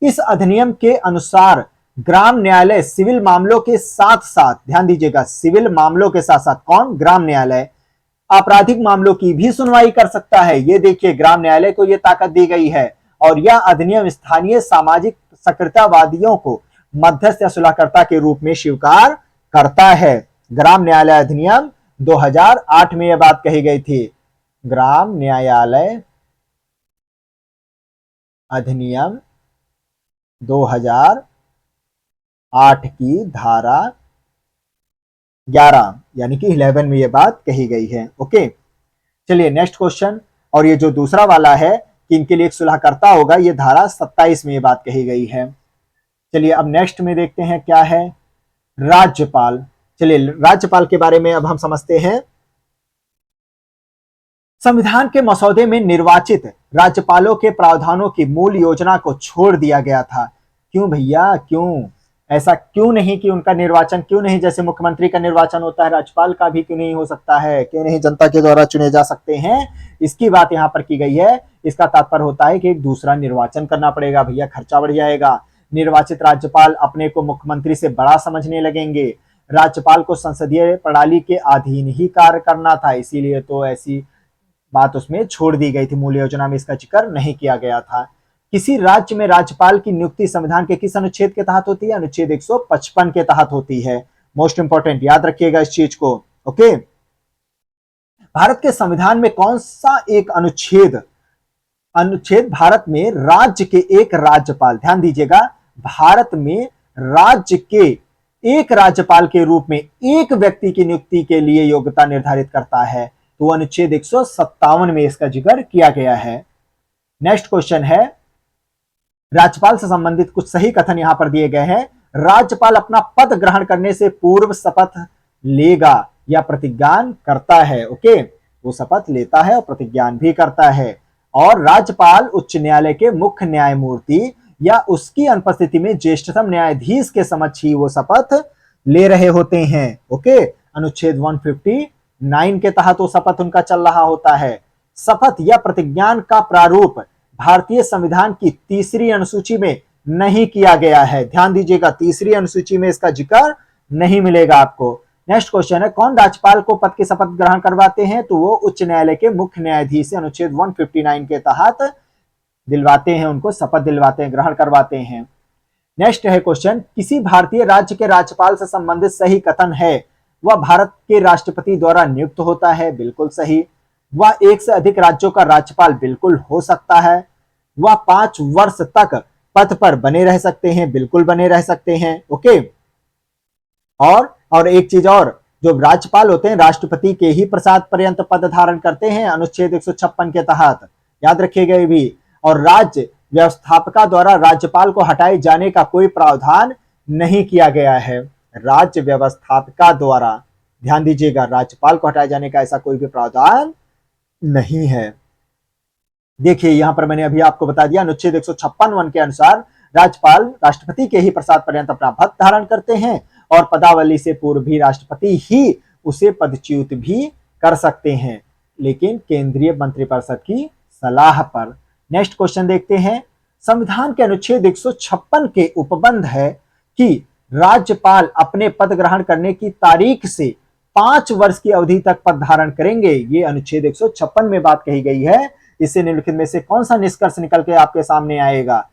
इस अधिनियम के अनुसार ग्राम न्यायालय सिविल मामलों के साथ साथ, ध्यान दीजिएगा, सिविल मामलों के साथ साथ कौन, ग्राम न्यायालय आपराधिक मामलों की भी सुनवाई कर सकता है। ये देखिए, ग्राम न्यायालय को यह ताकत दी गई है। और यह अधिनियम स्थानीय सामाजिक सक्रियतावादियों को मध्यस्थ या सुलहकर्ता के रूप में स्वीकार करता है। ग्राम न्यायालय अधिनियम 2008 में यह बात कही गई थी। ग्राम न्यायालय अधिनियम 2008 की धारा 11 यानी कि 11 में यह बात कही गई है। ओके, चलिए नेक्स्ट क्वेश्चन। और ये जो दूसरा वाला है कि इनके लिए एक सुलहकर्ता होगा, ये धारा 27 में ये बात कही गई है। चलिए अब नेक्स्ट में देखते हैं क्या है, राज्यपाल। चलिए राज्यपाल के बारे में अब हम समझते हैं। संविधान के मसौदे में निर्वाचित राज्यपालों के प्रावधानों की मूल योजना को छोड़ दिया गया था। क्यों भैया, क्यों ऐसा, क्यों नहीं कि उनका निर्वाचन क्यों नहीं, जैसे मुख्यमंत्री का निर्वाचन होता है, राज्यपाल का भी क्यों नहीं हो सकता है, क्यों नहीं जनता के द्वारा चुने जा सकते हैं, इसकी बात यहां पर की गई है। इसका तात्पर्य होता है कि एक दूसरा निर्वाचन करना पड़ेगा भैया, खर्चा बढ़ जाएगा। निर्वाचित राज्यपाल अपने को मुख्यमंत्री से बड़ा समझने लगेंगे। राज्यपाल को संसदीय प्रणाली के अधीन ही कार्य करना था, इसीलिए तो ऐसी बात उसमें छोड़ दी गई थी, मूल योजना में इसका जिक्र नहीं किया गया था। किसी राज्य में राज्यपाल की नियुक्ति संविधान के किस अनुच्छेद के तहत होती है? अनुच्छेद 155 के तहत होती है। मोस्ट इंपॉर्टेंट, याद रखिएगा इस चीज को। ओके, भारत के संविधान में कौन सा एक अनुच्छेद भारत में राज्य के एक राज्यपाल, ध्यान दीजिएगा, भारत में राज्य के एक राज्यपाल के रूप में एक व्यक्ति की नियुक्ति के लिए योग्यता निर्धारित करता है, तो अनुच्छेद 157 में इसका जिक्र किया गया है। नेक्स्ट क्वेश्चन है, राज्यपाल से संबंधित कुछ सही कथन यहां पर दिए गए हैं। राज्यपाल अपना पद ग्रहण करने से पूर्व शपथ लेगा या प्रतिज्ञान करता है। ओके, वो शपथ लेता है और प्रतिज्ञान भी करता है। और राज्यपाल उच्च न्यायालय के मुख्य न्यायमूर्ति या उसकी अनुपस्थिति में ज्येष्ठतम न्यायाधीश के समक्ष ही वो शपथ ले रहे होते हैं। ओके, अनुच्छेद 159 के तहत वो शपथ उनका चल रहा होता है। शपथ या प्रतिज्ञान का प्रारूप भारतीय संविधान की तीसरी अनुसूची में नहीं किया गया है। ध्यान दीजिएगा, तीसरी अनुसूची में इसका जिक्र नहीं मिलेगा आपको। नेक्स्ट क्वेश्चन है, कौन राज्यपाल को पद की शपथ ग्रहण करवाते हैं? तो वो उच्च न्यायालय के मुख्य न्यायाधीश से अनुच्छेद 159 के तहत दिलवाते हैं, उनको शपथ दिलवाते हैं, ग्रहण करवाते हैं। नेक्स्ट है क्वेश्चन, किसी भारतीय राज्य के राज्यपाल से संबंधित सही कथन है। वह भारत के राष्ट्रपति द्वारा नियुक्त होता है, बिल्कुल सही। वह एक से अधिक राज्यों का राज्यपाल बिल्कुल हो सकता है। वह 5 वर्ष तक पद पर बने रह सकते हैं, बिल्कुल बने रह सकते हैं। ओके, और एक चीज और, जो राज्यपाल होते हैं राष्ट्रपति के ही प्रसाद पर्यंत पद धारण करते हैं अनुच्छेद 156 के तहत, याद रखिएगा ये भी। और राज्य व्यवस्थापिका द्वारा राज्यपाल को हटाए जाने का कोई प्रावधान नहीं किया गया है। राज्य व्यवस्थापिका द्वारा, ध्यान दीजिएगा, राज्यपाल को हटाए जाने का ऐसा कोई भी प्रावधान नहीं है। देखिए यहां पर मैंने अभी आपको बता दिया, अनुच्छेद 156 के अनुसार राज्यपाल राष्ट्रपति के ही प्रसाद पर्यंत अपना पद धारण करते हैं और पदावली से पूर्व भी राष्ट्रपति ही उसे पदच्युत भी कर सकते हैं, लेकिन केंद्रीय मंत्रिपरिषद की सलाह पर। नेक्स्ट क्वेश्चन देखते हैं, संविधान के अनुच्छेद 156 के उपबंध है कि राज्यपाल अपने पद ग्रहण करने की तारीख से 5 वर्ष की अवधि तक पद धारण करेंगे। ये अनुच्छेद 156 में बात कही गई है। इससे निम्नलिखित में से कौन सा निष्कर्ष निकल के आपके सामने आएगा?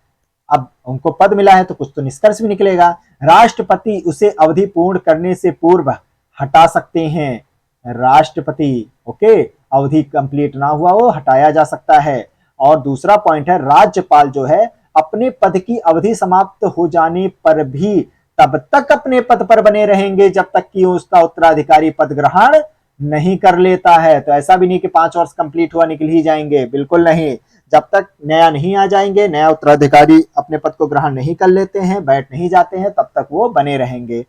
अब उनको पद मिला है तो कुछ तो निष्कर्ष भी निकलेगा। राष्ट्रपति उसे अवधि पूर्ण करने से पूर्व हटा सकते हैं। राष्ट्रपति, ओके, अवधि कंप्लीट ना हुआ हो हटाया जा सकता है। और दूसरा पॉइंट है, राज्यपाल जो है अपने पद की अवधि समाप्त हो जाने पर भी तब तक अपने पद पर बने रहेंगे जब तक कि उसका उत्तराधिकारी पद ग्रहण नहीं कर लेता है। तो ऐसा भी नहीं कि 5 वर्ष कंप्लीट हुआ निकल ही जाएंगे, बिल्कुल नहीं। जब तक नया नहीं आ जाएंगे, नया उत्तराधिकारी अपने पद को ग्रहण नहीं कर लेते हैं, बैठ नहीं जाते हैं, तब तक वो बने रहेंगे।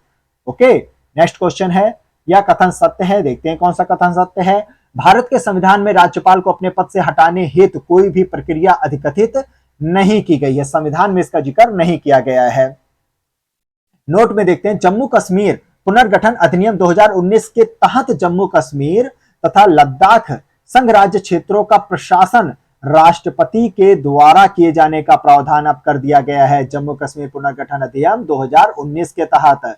ओके, नेक्स्ट क्वेश्चन है, यह कथन सत्य है? देखते हैं कौन सा कथन सत्य है। भारत के संविधान में राज्यपाल को अपने पद से हटाने हेतु कोई भी प्रक्रिया अधिकथित नहीं की गई है। संविधान में इसका जिक्र नहीं किया गया है। नोट में देखते हैं, जम्मू कश्मीर पुनर्गठन अधिनियम 2019 के तहत जम्मू कश्मीर तथा लद्दाख संघ राज्य क्षेत्रों का प्रशासन राष्ट्रपति के द्वारा किए जाने का प्रावधान अब कर दिया गया है। जम्मू कश्मीर पुनर्गठन अधिनियम 2019 के तहत,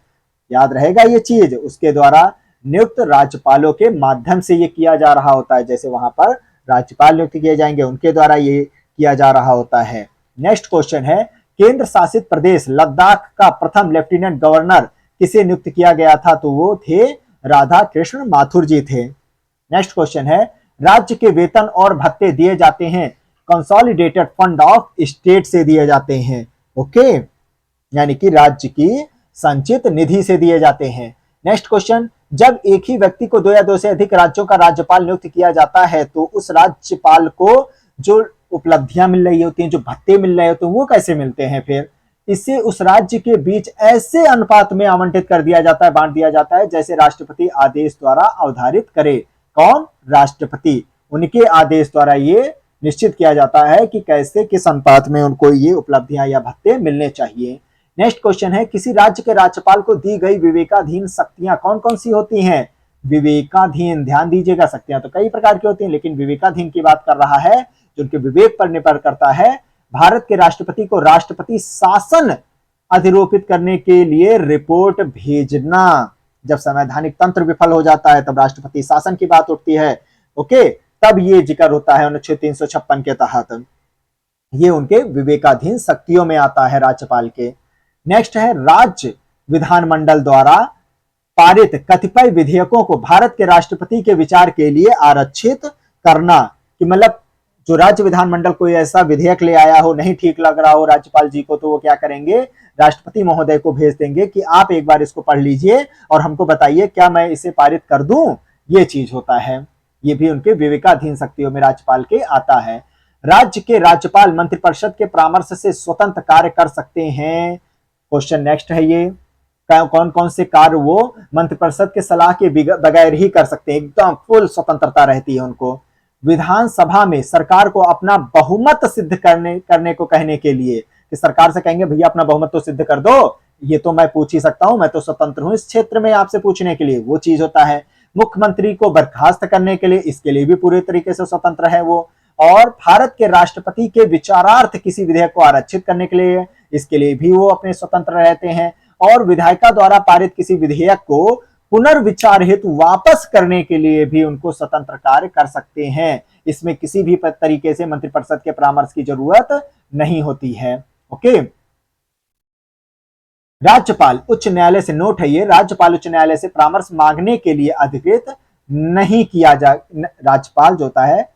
याद रहेगा ये चीज, उसके द्वारा नियुक्त राज्यपालों के माध्यम से ये किया जा रहा होता है। जैसे वहां पर राज्यपाल नियुक्त किए जाएंगे, उनके द्वारा ये किया जा रहा होता है। नेक्स्ट क्वेश्चन है, केंद्र शासित प्रदेश लद्दाख का प्रथम लेफ्टिनेंट गवर्नर किसे नियुक्त किया गया था? तो वो थे राधा कृष्ण माथुर जी थे। नेक्स्ट क्वेश्चन है, राज्य के वेतन और भत्ते दिए जाते हैं कंसोलिडेटेड फंड ऑफ स्टेट से दिए जाते हैं। ओके, यानी कि राज्य की संचित निधि से दिए जाते हैं। नेक्स्ट क्वेश्चन, जब एक ही व्यक्ति को 2 या 2 से अधिक राज्यों का राज्यपाल नियुक्त किया जाता है तो उस राज्यपाल को जो उपलब्धियां मिल रही होती हैं, जो भत्ते मिल रहे होते हैं, वो कैसे मिलते हैं? फिर इसे उस राज्य के बीच ऐसे अनुपात में आवंटित कर दिया जाता है, बांट दिया जाता है जैसे राष्ट्रपति आदेश द्वारा अवधारित करे। कौन? राष्ट्रपति। उनके आदेश द्वारा ये निश्चित किया जाता है कि कैसे किस अनुपात में उनको ये उपलब्धियां या भत्ते मिलने चाहिए। नेक्स्ट क्वेश्चन है, किसी राज्य के राज्यपाल को दी गई विवेकाधीन शक्तियां कौन कौन सी होती हैं? विवेकाधीन, ध्यान दीजिएगा, शक्तियां तो कई प्रकार की होती हैं, लेकिन विवेकाधीन की बात कर रहा है, जो उनके विवेक पर निर्भर करता है। भारत के राष्ट्रपति को राष्ट्रपति शासन अधिरोपित करने के लिए रिपोर्ट भेजना। जब संवैधानिक तंत्र विफल हो जाता है तब राष्ट्रपति शासन की बात उठती है। ओके, तब ये जिक्र होता है अनुच्छेद 356 के तहत। ये उनके विवेकाधीन शक्तियों में आता है राज्यपाल के। नेक्स्ट है, राज्य विधानमंडल द्वारा पारित कतिपय विधेयकों को भारत के राष्ट्रपति के विचार के लिए आरक्षित करना। कि मतलब जो राज्य विधानमंडल कोई ऐसा विधेयक ले आया हो, नहीं ठीक लग रहा हो राज्यपाल जी को, तो वो क्या करेंगे? राष्ट्रपति महोदय को भेज देंगे कि आप एक बार इसको पढ़ लीजिए और हमको बताइए क्या मैं इसे पारित कर दूं। ये चीज होता है, ये भी उनके विवेकाधीन शक्तियों में राज्यपाल के आता है। राज्य के राज्यपाल मंत्रिपरिषद के परामर्श से स्वतंत्र कार्य कर सकते हैं। क्वेश्चन नेक्स्ट है, ये कौन कौन से कार्य वो मंत्रिपरिषद के सलाह के बगैर ही कर सकते हैं, एकदम फुल स्वतंत्रता रहती है उनको। विधानसभा में सरकार को अपना बहुमत सिद्ध करने को कहने के लिए, कि सरकार से कहेंगे भैया अपना बहुमत तो सिद्ध कर दो, ये तो मैं पूछ ही सकता हूं, मैं तो स्वतंत्र हूं इस क्षेत्र में आपसे पूछने के लिए, वो चीज होता है। मुख्यमंत्री को बर्खास्त करने के लिए, इसके लिए भी पूरे तरीके से स्वतंत्र है वो। और भारत के राष्ट्रपति के विचारार्थ किसी विधेयक को आरक्षित करने के लिए, इसके लिए भी वो अपने स्वतंत्र रहते हैं। और विधायिका द्वारा पारित किसी विधेयक को पुनर्विचार हेतु वापस करने के लिए भी उनको स्वतंत्र कार्य कर सकते हैं। इसमें किसी भी तरीके से मंत्रिपरिषद के परामर्श की जरूरत नहीं होती है। ओके, राज्यपाल उच्च न्यायालय से, नोट है ये, राज्यपाल उच्च न्यायालय से परामर्श मांगने के लिए अधिकृत नहीं किया जा, राज्यपाल जो होता है,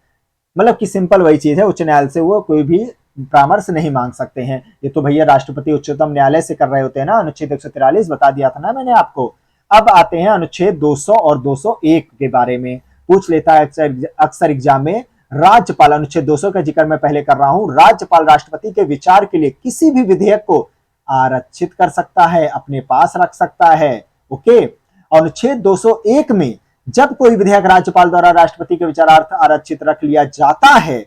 मतलब कि सिंपल वही चीज है, उच्च न्यायालय से वो कोई भी परामर्श नहीं मांग सकते हैं। ये तो भैया राष्ट्रपति उच्चतम न्यायालय से कर रहे होते हैं ना, अनुच्छेद 143 बता दिया था ना मैंने आपको। अब आते हैं अनुच्छेद 200 और 201 के बारे में, पूछ लेता है अक्सर एग्जाम में। राज्यपाल, अनुच्छेद 200 का जिक्र मैं पहले कर रहा हूं, राज्यपाल राष्ट्रपति के विचार के लिए किसी भी विधेयक को आरक्षित कर सकता है, अपने पास रख सकता है। ओके, अनुच्छेद 201 में जब कोई विधेयक राज्यपाल द्वारा राष्ट्रपति के विचारार्थ आरक्षित रख लिया जाता है,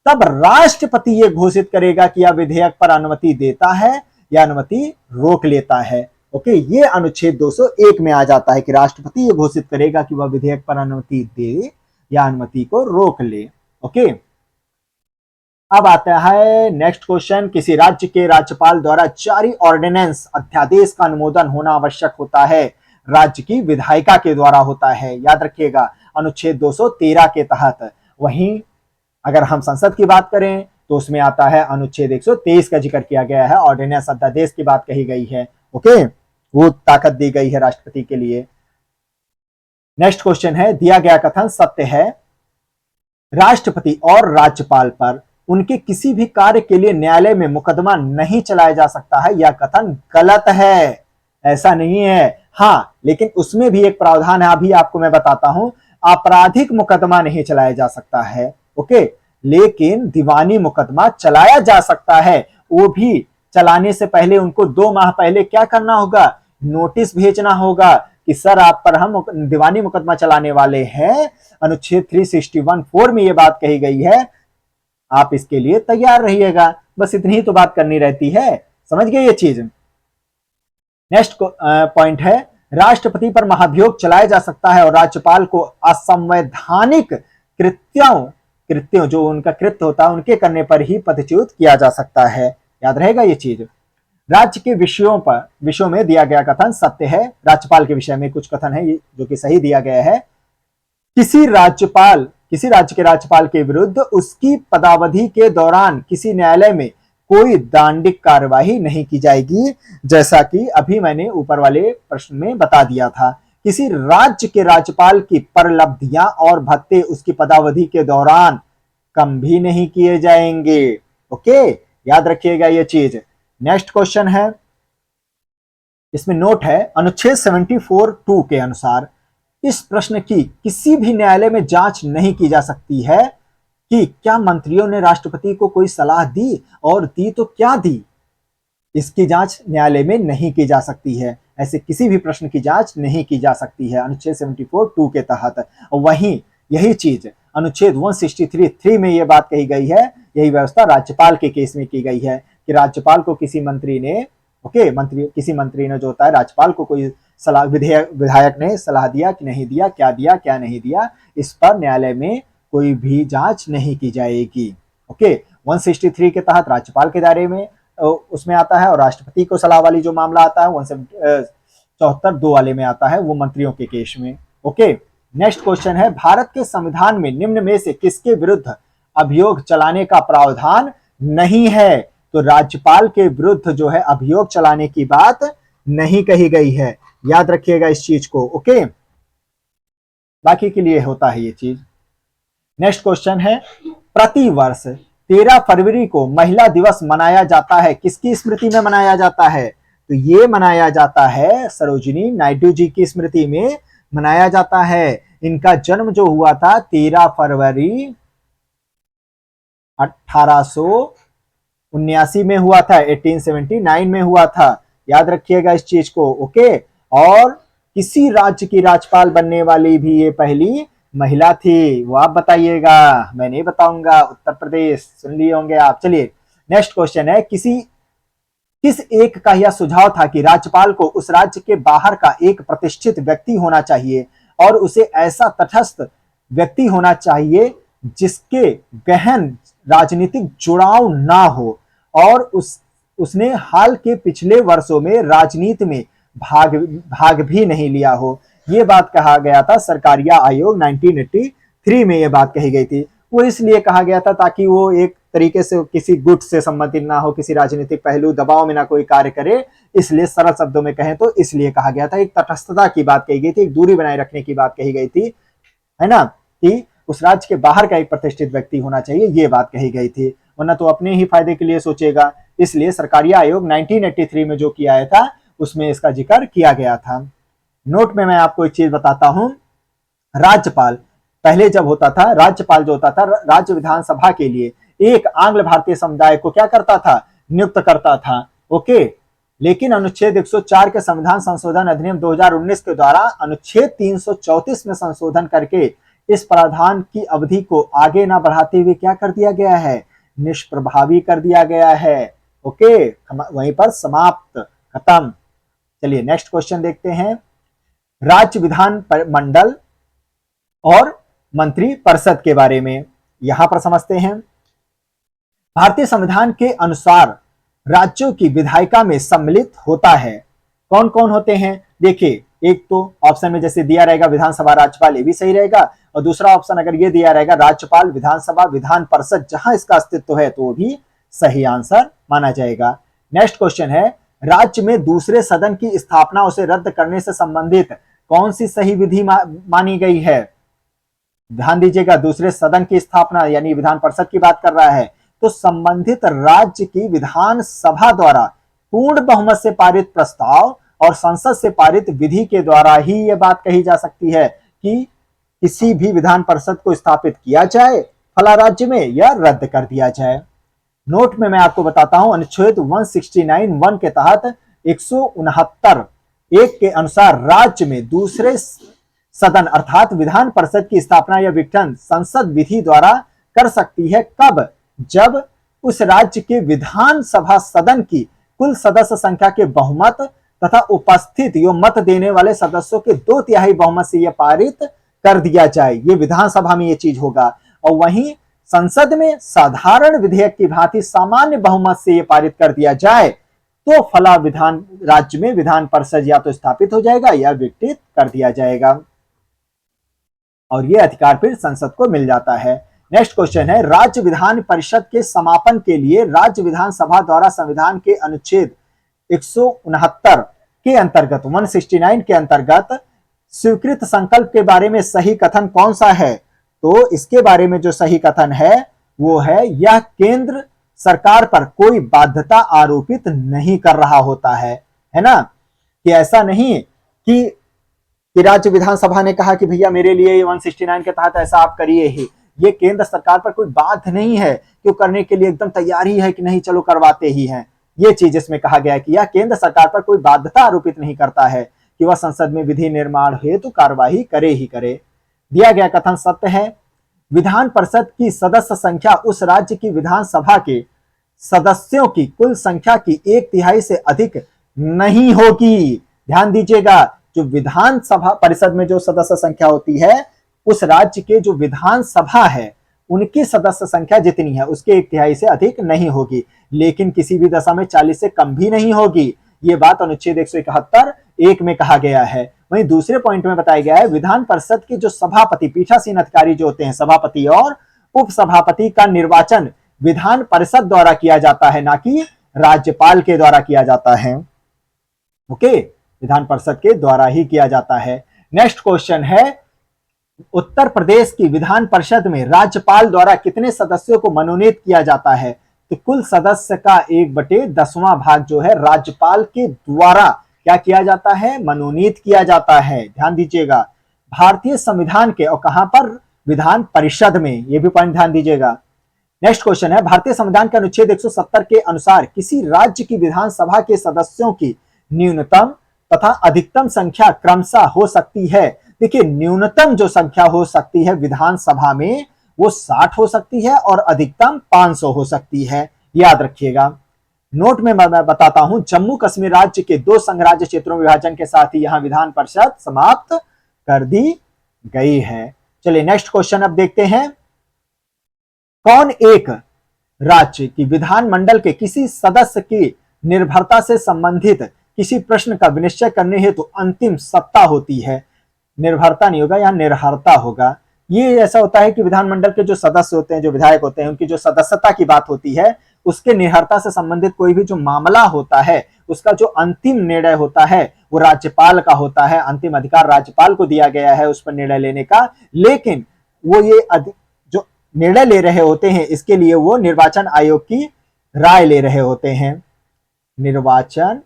तब राष्ट्रपति यह घोषित करेगा कि यह विधेयक पर अनुमति देता है या अनुमति रोक लेता है। ओके, ये अनुच्छेद 201 में आ जाता है कि राष्ट्रपति ये घोषित करेगा कि वह विधेयक पर अनुमति दे या अनुमति को रोक ले। ओके, अब आता है नेक्स्ट क्वेश्चन, किसी राज्य के राज्यपाल द्वारा जारी ऑर्डिनेंस अध्यादेश का अनुमोदन होना आवश्यक होता है, राज्य की विधायिका के द्वारा होता है, याद रखिएगा, अनुच्छेद 213 के तहत। वहीं अगर हम संसद की बात करें तो उसमें आता है अनुच्छेद 123 का जिक्र किया गया है, ऑर्डिनेंस अध्यादेश की बात कही गई है। ओके, वो ताकत दी गई है राष्ट्रपति के लिए। नेक्स्ट क्वेश्चन है, दिया गया कथन सत्य है, राष्ट्रपति और राज्यपाल पर उनके किसी भी कार्य के लिए न्यायालय में मुकदमा नहीं चलाया जा सकता है, यह कथन गलत है, ऐसा नहीं है। हाँ, लेकिन उसमें भी एक प्रावधान है, अभी आपको मैं बताता हूं, आपराधिक मुकदमा नहीं चलाया जा सकता है। ओके, लेकिन दीवानी मुकदमा चलाया जा सकता है। वो भी चलाने से पहले उनको 2 माह पहले क्या करना होगा? नोटिस भेजना होगा कि सर आप पर हम दीवानी मुकदमा चलाने वाले हैं, अनुच्छेद 361(4) में ये बात कही गई है, आप इसके लिए तैयार रहिएगा। बस इतनी ही तो बात करनी रहती है, समझ गए ये चीज। नेक्स्ट पॉइंट है, राष्ट्रपति पर महाभियोग चलाया जा सकता है और राज्यपाल को असंवैधानिक कृत्यों जो उनका कृत्य होता है उनके करने पर ही पदच्युत किया जा सकता है। याद रहेगा ये चीज। राज्य के विषयों में दिया गया कथन सत्य है। राज्यपाल के विषय में कुछ कथन है जो कि सही दिया गया है। किसी राज्य के राज्यपाल के विरुद्ध उसकी पदावधि के दौरान किसी न्यायालय में कोई दंडिक कार्यवाही नहीं की जाएगी, जैसा कि अभी मैंने ऊपर वाले प्रश्न में बता दिया था। किसी राज्य के राज्यपाल की परलब्धियां और भत्ते उसकी पदावधि के दौरान कम भी नहीं किए जाएंगे। ओके, याद रखिएगा ये चीज। नेक्स्ट क्वेश्चन है, इसमें नोट है, अनुच्छेद 74(2) के अनुसार इस प्रश्न की किसी भी न्यायालय में जांच नहीं की जा सकती है कि क्या मंत्रियों ने राष्ट्रपति को कोई सलाह दी और दी तो क्या दी। इसकी जांच न्यायालय में नहीं की जा सकती है। ऐसे किसी भी प्रश्न की जांच नहीं की जा सकती है अनुच्छेद 74(2) के तहत। वहीं यही चीज अनुच्छेद 163(3) में यह बात कही गई है, यही व्यवस्था राज्यपाल के केस में की गई है कि राज्यपाल को किसी मंत्री ने किसी मंत्री ने जो होता है राज्यपाल को कोई सलाह, विधायक ने सलाह दिया कि नहीं दिया, क्या नहीं दिया, इस पर न्यायालय में कोई भी जांच नहीं की जाएगी। ओके, 163 के तहत राज्यपाल के दायरे में उसमें आता है और राष्ट्रपति को सलाह वाली जो मामला आता है 174(2) वाले में आता है, वो मंत्रियों के केस में। ओके, नेक्स्ट क्वेश्चन है, भारत के संविधान में निम्न में से किसके विरुद्ध अभियोग चलाने का प्रावधान नहीं है। तो राज्यपाल के विरुद्ध जो है अभियोग चलाने की बात नहीं कही गई है। याद रखिएगा इस चीज को। ओके, बाकी के लिए होता है ये चीज। नेक्स्ट क्वेश्चन है, प्रतिवर्ष 13 फरवरी को महिला दिवस मनाया जाता है, किसकी स्मृति में मनाया जाता है। तो ये मनाया जाता है सरोजिनी नायडू जी की स्मृति में मनाया जाता है। इनका जन्म जो हुआ था 13 फरवरी 1879 में हुआ था, 1879 में हुआ था। याद रखिएगा इस चीज को। ओके, और किसी राज्य की राज्यपाल बनने वाली भी ये पहली महिला थी, वो आप बताइएगा, मैं नहीं बताऊंगा। उत्तर प्रदेश, सुन लिए होंगे आप। चलिए नेक्स्ट क्वेश्चन है, किस एक का यह सुझाव था कि राज्यपाल को उस राज्य के बाहर का एक प्रतिष्ठित व्यक्ति होना चाहिए और उसे ऐसा तटस्थ व्यक्ति होना चाहिए जिसके गहन राजनीतिक जुड़ाव ना हो और उसने हाल के पिछले वर्षों में राजनीति में भाग भी नहीं लिया हो। ये बात कहा गया था सरकारिया आयोग 1983 में ये बात कही गई थी। वो इसलिए कहा गया था ताकि वो एक तरीके से किसी गुट से संबंधित ना हो, किसी राजनीतिक पहलू दबाव में ना कोई कार्य करे, इसलिए सरल शब्दों में कहें तो इसलिए कहा गया था। एक तटस्थता की बात कही गई थी, एक दूरी बनाए रखने की बात कही गई थी, है ना, कि उस राज्य के बाहर का एक प्रतिष्ठित व्यक्ति होना चाहिए, ये बात कही गई थी, वरना तो अपने ही फायदे के लिए सोचेगा। इसलिए सरकारिया आयोग 1983 में जो किया था उसमें इसका जिक्र किया गया था। नोट में मैं आपको एक चीज बताता हूं, राज्यपाल पहले जब होता था, राज्यपाल जो होता था राज्य विधानसभा के लिए एक आंग्ल भारतीय समुदाय को क्या करता था, नियुक्त करता था। ओके, लेकिन अनुच्छेद 104 के संविधान संशोधन अधिनियम 2019 के द्वारा अनुच्छेद 334 में संशोधन करके इस प्रावधान की अवधि को आगे ना बढ़ाते हुए क्या कर दिया गया है, निष्प्रभावी कर दिया गया है। ओके, वहीं पर समाप्त, खत्म। चलिए नेक्स्ट क्वेश्चन देखते हैं, राज्य विधान मंडल और मंत्री परिषद के बारे में यहां पर समझते हैं। भारतीय संविधान के अनुसार राज्यों की विधायिका में सम्मिलित होता है। कौन कौन होते हैं, देखिए, एक तो ऑप्शन में जैसे दिया रहेगा विधानसभा राज्यपाल, ये भी सही रहेगा, और दूसरा ऑप्शन अगर ये दिया रहेगा राज्यपाल विधानसभा विधान परिषद, जहां इसका अस्तित्व है, तो वो भी सही आंसर माना जाएगा। नेक्स्ट क्वेश्चन है, राज्य में दूसरे सदन की स्थापना उसे रद्द करने से संबंधित कौन सी सही विधि मानी गई है। ध्यान दीजिएगा, दूसरे सदन की स्थापना यानी विधान परिषद की बात कर रहा है, तो संबंधित राज्य की विधानसभा द्वारा पूर्ण बहुमत से पारित प्रस्ताव और संसद से पारित विधि के द्वारा ही यह बात कही जा सकती है कि किसी भी विधान परिषद को स्थापित किया जाए फला राज्य में या रद्द कर दिया जाए। नोट में मैं आपको बताता हूं, अनुच्छेद 169(1) के तहत 169(1) के अनुसार राज्य में दूसरे सदन अर्थात विधान परिषद की स्थापना या विघटन संसद विधि द्वारा कर सकती है। कब, जब उस राज्य के विधानसभा सदन की कुल सदस्य संख्या के बहुमत तथा उपस्थित यो मत देने वाले सदस्यों के 2/3 बहुमत से यह पारित कर दिया जाए। ये विधानसभा में ये चीज होगा। और वहीं संसद में साधारण विधेयक की भांति सामान्य बहुमत से यह पारित कर दिया जाए तो फला विधान राज्य में विधान परिषद या तो स्थापित हो जाएगा या विघटित कर दिया जाएगा, और यह अधिकार फिर संसद को मिल जाता है। नेक्स्ट क्वेश्चन है, राज्य विधान परिषद के समापन के लिए राज्य विधानसभा द्वारा संविधान के अनुच्छेद 169 के अंतर्गत 169 के अंतर्गत स्वीकृत संकल्प के बारे में सही कथन कौन सा है? तो इसके बारे में जो सही कथन है वो है, यह केंद्र सरकार पर कोई बाध्यता आरोपित नहीं कर रहा होता है ना, कि ऐसा नहीं कि राज्य विधानसभा ने कहा कि भैया मेरे लिए 169 के तहत ऐसा आप करिए ही। ये केंद्र सरकार पर कोई बाध्य नहीं है कि वो करने के लिए एकदम तैयार ही है कि नहीं चलो करवाते ही हैं। ये चीज इसमें कहा गया है कि यह केंद्र सरकार पर कोई बाध्यता आरोपित नहीं करता है कि वह संसद में विधि निर्माण हेतु कार्यवाही करे ही करे। दिया गया कथन सत्य है। विधान परिषद की सदस्य संख्या उस राज्य की विधानसभा के सदस्यों की कुल संख्या की 1/3 से अधिक नहीं होगी। ध्यान दीजिएगा, जो विधानसभा परिषद में जो सदस्य संख्या होती है उस राज्य के जो विधानसभा है उनकी सदस्य संख्या जितनी है उसके 1/3 से अधिक नहीं होगी, लेकिन किसी भी दशा में 40 से कम भी नहीं होगी। ये बात अनुच्छेद 171(1) में कहा गया है। वहीं दूसरे पॉइंट में बताया गया है, विधान परिषद के जो सभापति पीठासीन अधिकारी जो होते हैं, सभापति और उपसभापति का निर्वाचन विधान परिषद द्वारा किया जाता है, ना कि राज्यपाल के द्वारा किया जाता है। ओके, विधान परिषद के द्वारा ही किया जाता है। नेक्स्ट क्वेश्चन है, उत्तर प्रदेश की विधान परिषद में राज्यपाल द्वारा कितने सदस्यों को मनोनीत किया जाता है? तो कुल सदस्य का 1/10वां भाग जो है राज्यपाल के द्वारा क्या किया जाता है? मनोनीत किया जाता है। ध्यान दीजिएगा, भारतीय संविधान के, और कहां पर? विधान परिषद में। यह भी पॉइंट ध्यान दीजिएगा। नेक्स्ट क्वेश्चन है, भारतीय संविधान के अनुच्छेद 170 के अनुसार किसी राज्य की विधानसभा के सदस्यों की न्यूनतम तथा अधिकतम संख्या क्रमशः हो सकती है। देखिए, न्यूनतम जो संख्या हो सकती है विधानसभा में वो 60 हो सकती है और अधिकतम 500 हो सकती है, याद रखिएगा। नोट में मैं बताता हूं, जम्मू कश्मीर राज्य के 2 संघ राज्य क्षेत्रों में विभाजन के साथ ही यहां विधान परिषद समाप्त कर दी गई है। चलिए नेक्स्ट क्वेश्चन अब देखते हैं, कौन एक राज्य की विधानमंडल के किसी सदस्य की निर्भरता से संबंधित किसी प्रश्न का विनिश्चय करने हेतु अंतिम सत्ता होती है? निर्भरता नहीं होगा, यहां निर्हरता होगा। ये ऐसा होता है कि विधानमंडल के जो सदस्य होते हैं, जो विधायक होते हैं, उनकी जो सदस्यता की बात होती है उसके निर्हरता से संबंधित कोई भी जो मामला होता है उसका जो अंतिम निर्णय होता है वो राज्यपाल का होता है। अंतिम अधिकार राज्यपाल को दिया गया है उस पर निर्णय लेने का, लेकिन वो ये जो निर्णय ले रहे होते हैं इसके लिए वो निर्वाचन आयोग की राय ले रहे होते हैं। निर्वाचन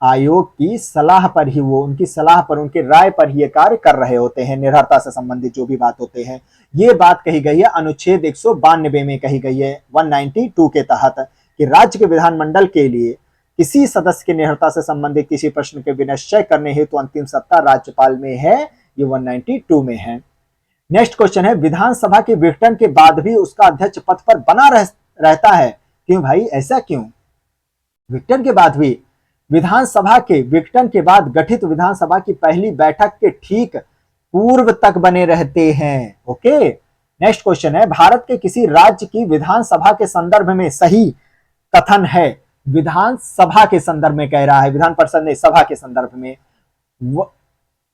आयोग की सलाह पर ही, वो उनकी सलाह पर, उनके राय पर ही ये कार्य कर रहे होते हैं। निर्भरता से संबंधित जो भी बात होते हैं, ये बात कही गई है अनुच्छेद 192 में कही गई है 192 के तहत, कि राज्य के विधानमंडल के लिए किसी सदस्य की निर्भरता से संबंधित किसी प्रश्न के विनिश्चय करने हेतु अंतिम सत्ता राज्यपाल में है। ये 192 में है। नेक्स्ट क्वेश्चन है, विधानसभा के विघटन के बाद भी उसका अध्यक्ष पद पर बना रहता है। क्यों भाई, ऐसा क्यों? विघटन के बाद भी, विधानसभा के विघटन के बाद गठित विधानसभा की पहली बैठक के ठीक पूर्व तक बने रहते हैं। ओके, नेक्स्ट क्वेश्चन है, भारत के किसी राज्य की विधानसभा के संदर्भ में सही कथन है? विधानसभा के संदर्भ में कह रहा है, विधान परिषद ने सभा के संदर्भ में।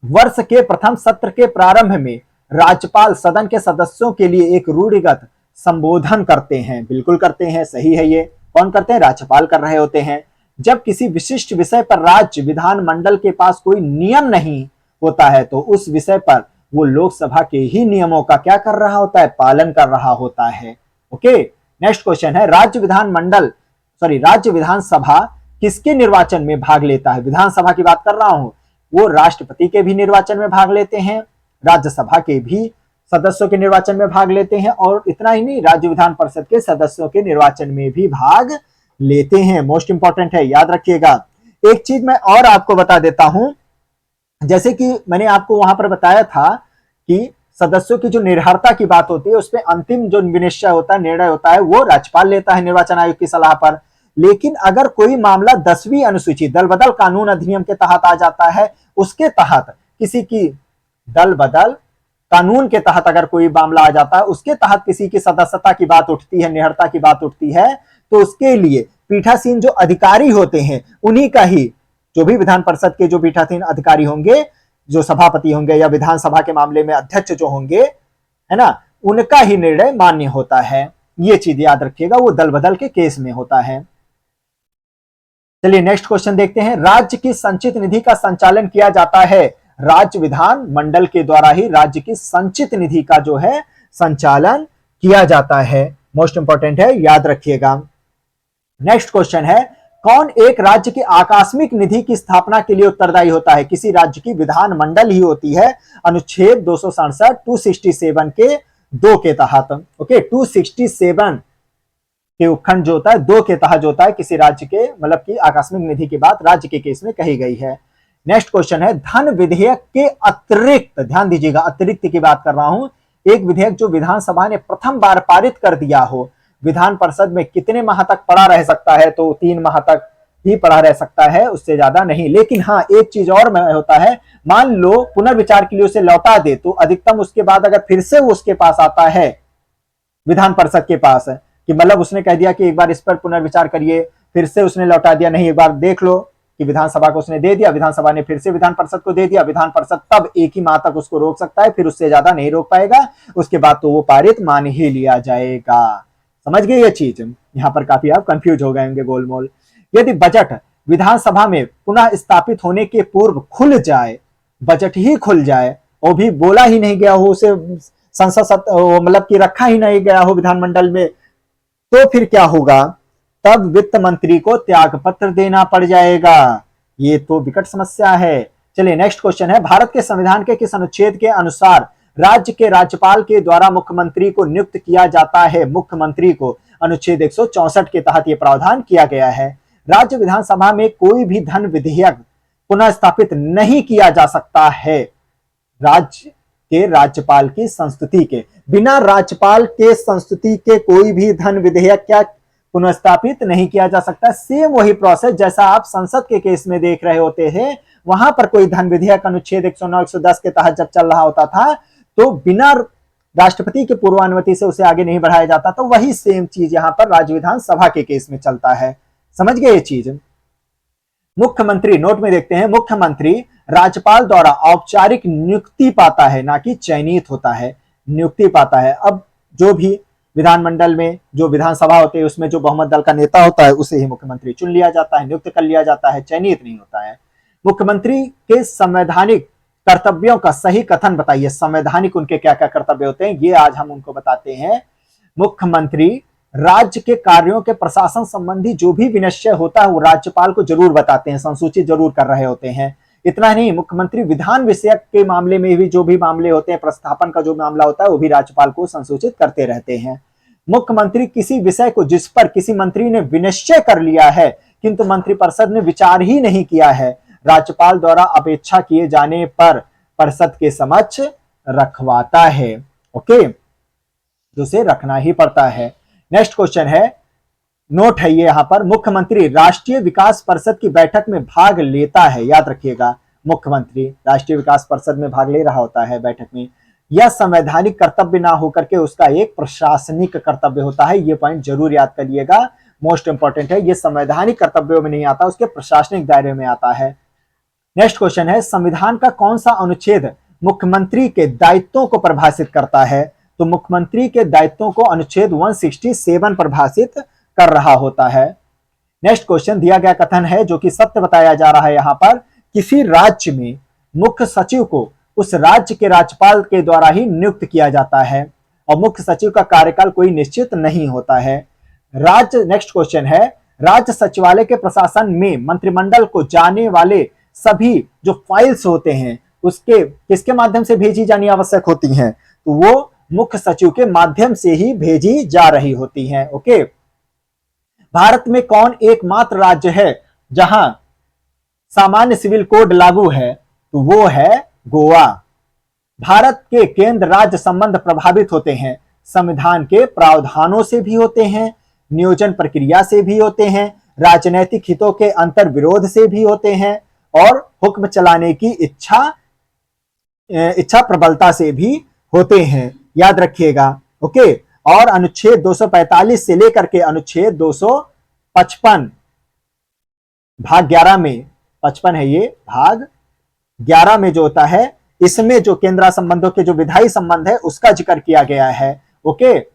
वर्ष के प्रथम सत्र के प्रारंभ में राज्यपाल सदन के सदस्यों के लिए एक रूढ़िगत संबोधन करते हैं। बिल्कुल करते हैं, सही है। ये कौन करते हैं? राज्यपाल कर रहे होते हैं। जब किसी विशिष्ट विषय पर राज्य विधानमंडल के पास कोई नियम नहीं होता है तो उस विषय पर वो लोकसभा के ही नियमों का क्या कर रहा होता है? पालन कर रहा होता है। ओके, नेक्स्ट क्वेश्चन है, राज्य विधानसभा किसके निर्वाचन में भाग लेता है? विधानसभा की बात कर रहा हूं। वो राष्ट्रपति के भी निर्वाचन में भाग लेते हैं, राज्यसभा के भी सदस्यों के निर्वाचन में भाग लेते हैं, और इतना ही नहीं, राज्य विधान परिषद के सदस्यों के निर्वाचन में भी भाग लेते हैं। मोस्ट इंपॉर्टेंट है, याद रखिएगा। एक चीज मैं और आपको बता देता हूं, जैसे कि मैंने आपको वहां पर बताया था कि सदस्यों की जो निर्भरता की बात होती है उसमें अंतिम जो विनिश्चय होता है, निर्णय होता है, वो राज्यपाल लेता है निर्वाचन आयोग की सलाह पर। लेकिन अगर कोई मामला 10वीं अनुसूची दल बदल कानून अधिनियम के तहत आ जाता है, उसके तहत किसी की दल बदल कानून के तहत अगर कोई मामला आ जाता है, उसके तहत किसी की सदस्यता की बात उठती है, निहरता की बात उठती है, तो उसके लिए पीठासीन जो अधिकारी होते हैं उन्हीं का ही, जो भी विधान परिषद के जो पीठासीन अधिकारी होंगे, जो सभापति होंगे या विधानसभा के मामले में अध्यक्ष जो होंगे, है ना, उनका ही निर्णय मान्य होता है। ये चीज याद रखिएगा, वो दल बदल के केस में होता है। चलिए नेक्स्ट क्वेश्चन देखते हैं। राज्य की संचित निधि का संचालन किया जाता है, राज्य विधान मंडल के द्वारा ही राज्य की संचित निधि का जो है संचालन किया जाता है। मोस्ट इंपॉर्टेंट है, याद रखिएगा। नेक्स्ट क्वेश्चन है, कौन एक राज्य की आकस्मिक निधि की स्थापना के लिए उत्तरदायी होता है? किसी राज्य की विधान मंडल ही होती है, अनुच्छेद 267 267 के 2 के तहत। ओके, 267 के उपखंड जो होता है 2 के तहत जो होता है, किसी राज्य के मतलब की आकस्मिक निधि की बात राज्य के केस में कही गई है। नेक्स्ट क्वेश्चन है, धन विधेयक के अतिरिक्त, ध्यान दीजिएगा अतिरिक्त की बात कर रहा हूं, एक विधेयक जो विधानसभा ने प्रथम बार पारित कर दिया हो, विधान परिषद में कितने माह तक पड़ा रह सकता है? तो 3 माह तक ही पड़ा रह सकता है, उससे ज्यादा नहीं। लेकिन हाँ, एक चीज और में होता है, मान लो पुनर्विचार के लिए उसे लौटा दे, तो अधिकतम उसके बाद अगर फिर से वो उसके पास आता है, विधान परिषद के पास है, कि मतलब उसने कह दिया कि एक बार इस पर पुनर्विचार करिए, फिर से उसने लौटा दिया, नहीं एक बार देख लो, कि विधानसभा को उसने दे दिया, विधानसभा ने फिर से विधान परिषद को दे दिया, विधान परिषद तब 1 ही माह तक उसको रोक सकता है, फिर उससे ज्यादा नहीं रोक पाएगा, उसके बाद तो वो पारित मान ही लिया जाएगा। समझ गए ये चीज? यहां पर काफी आप कंफ्यूज हो गए होंगे गोलमोल। यदि बजट विधानसभा में पुनः स्थापित होने के पूर्व खुल जाए, बजट ही खुल जाए और भी बोला ही नहीं गया हो, उसे संसद मतलब कि रखा ही नहीं गया हो विधानमंडल में, तो फिर क्या होगा? तब वित्त मंत्री को त्याग पत्र देना पड़ जाएगा। ये तो विकट समस्या है। चलिए नेक्स्ट क्वेश्चन है, भारत के संविधान के किस अनुच्छेद के अनुसार राज्य के राज्यपाल के द्वारा मुख्यमंत्री को नियुक्त किया जाता है? मुख्यमंत्री को अनुच्छेद 164 के तहत यह प्रावधान किया गया है। राज्य विधानसभा में कोई भी धन विधेयक पुनः स्थापित नहीं किया जा सकता है राज्य के राज्यपाल की संस्तुति के बिना। राज्यपाल के संस्तुति के कोई भी धन विधेयक क्या पुनर्स्थापित नहीं किया जा सकता। सेम वही प्रोसेस जैसा आप संसद के केस में देख रहे होते हैं, वहां पर कोई धन विधेयक अनुच्छेद 109 110 के तहत जब चल रहा होता था, तो बिना राष्ट्रपति के पूर्वानुमति से उसे आगे नहीं बढ़ाया जाता। तो वही सेम चीज यहां पर राज्य विधानसभा के केस में चलता है। समझ गए ये चीज? मुख्यमंत्री, नोट में देखते हैं, मुख्यमंत्री राज्यपाल द्वारा औपचारिक नियुक्ति पाता है, ना कि चयनित होता है, नियुक्ति पाता है। अब जो भी विधानमंडल में जो विधानसभा होती है, उसमें जो बहुमत दल का नेता होता है उसे ही मुख्यमंत्री चुन लिया जाता है, नियुक्त कर लिया जाता है, चयनित नहीं होता है। मुख्यमंत्री के संवैधानिक कर्तव्यों का सही कथन बताइए। संवैधानिक उनके क्या क्या कर्तव्य होते हैं, ये आज हम उनको बताते हैं। मुख्यमंत्री राज्य के कार्यों के प्रशासन संबंधी जो भी विनिश्चय होता है वो राज्यपाल को जरूर बताते हैं, संसूचित जरूर कर रहे होते हैं। इतना नहीं, मुख्यमंत्री विधान विषयक के मामले में भी जो भी मामले होते हैं, प्रस्थापन का जो मामला होता है, वो भी राज्यपाल को संसूचित करते रहते हैं। मुख्यमंत्री किसी विषय को जिस पर किसी मंत्री ने विनिश्चय कर लिया है किंतु मंत्रिपरिषद ने विचार ही नहीं किया है, राज्यपाल द्वारा अपेक्षा किए जाने पर परिषद के समक्ष रखवाता है। ओके, उसे रखना ही पड़ता है। नेक्स्ट क्वेश्चन है, नोट है ये यहां पर, मुख्यमंत्री राष्ट्रीय विकास परिषद की बैठक में भाग लेता है। याद रखिएगा, मुख्यमंत्री राष्ट्रीय विकास परिषद में भाग ले रहा होता है बैठक में। यह संवैधानिक कर्तव्य ना होकर के उसका एक प्रशासनिक कर्तव्य होता है। ये पॉइंट जरूर याद करिएगा, मोस्ट इंपॉर्टेंट है। ये संवैधानिक कर्तव्यों में नहीं आता, उसके प्रशासनिक दायरे में आता है। नेक्स्ट क्वेश्चन है, संविधान का कौन सा अनुच्छेद मुख्यमंत्री के दायित्वों को परिभाषित करता है? तो मुख्यमंत्री के दायित्वों को अनुच्छेद 167 परिभाषित कर रहा होता है। नेक्स्ट क्वेश्चन, दिया गया कथन है जो कि सत्य बताया जा रहा है यहां पर, किसी राज्य में मुख्य सचिव को उस राज्य के राज्यपाल के द्वारा ही नियुक्त किया जाता है और मुख्य सचिव का कार्यकाल कोई निश्चित नहीं होता है। नेक्स्ट क्वेश्चन है, राज्य सचिवालय के प्रशासन में मंत्रिमंडल को जाने वाले सभी जो फाइल्स होते हैं उसके किसके माध्यम से भेजी जानी आवश्यक होती हैं? तो वो मुख्य सचिव के माध्यम से ही भेजी जा रही होती हैं। ओके, भारत में कौन एकमात्र राज्य है जहां सामान्य सिविल कोड लागू है? तो वो है गोवा। भारत के केंद्र राज्य संबंध प्रभावित होते हैं, संविधान के प्रावधानों से भी होते हैं, नियोजन प्रक्रिया से भी होते हैं, राजनैतिक हितों के अंतर विरोध से भी होते हैं और हुक्म चलाने की इच्छा प्रबलता से भी होते हैं, याद रखिएगा। ओके, और अनुच्छेद 245 से लेकर के अनुच्छेद 255 भाग 11 में, 55 है ये, भाग 11 में जो होता है, इसमें जो केंद्र संबंधों के जो विधायी संबंध है उसका जिक्र किया गया है। ओके,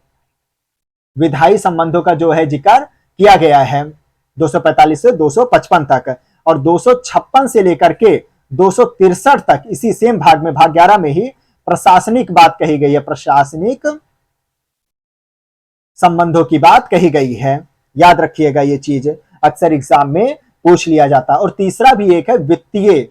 विधायी संबंधों का जो है जिक्र किया गया है 245 से 255 तक, और 256 से लेकर के 263 तक इसी सेम भाग में, भाग 11 में ही प्रशासनिक बात कही गई है, प्रशासनिक संबंधों की बात कही गई है। याद रखिएगा, ये चीज अक्सर एग्जाम में पूछ लिया जाता है। और तीसरा भी एक है वित्तीय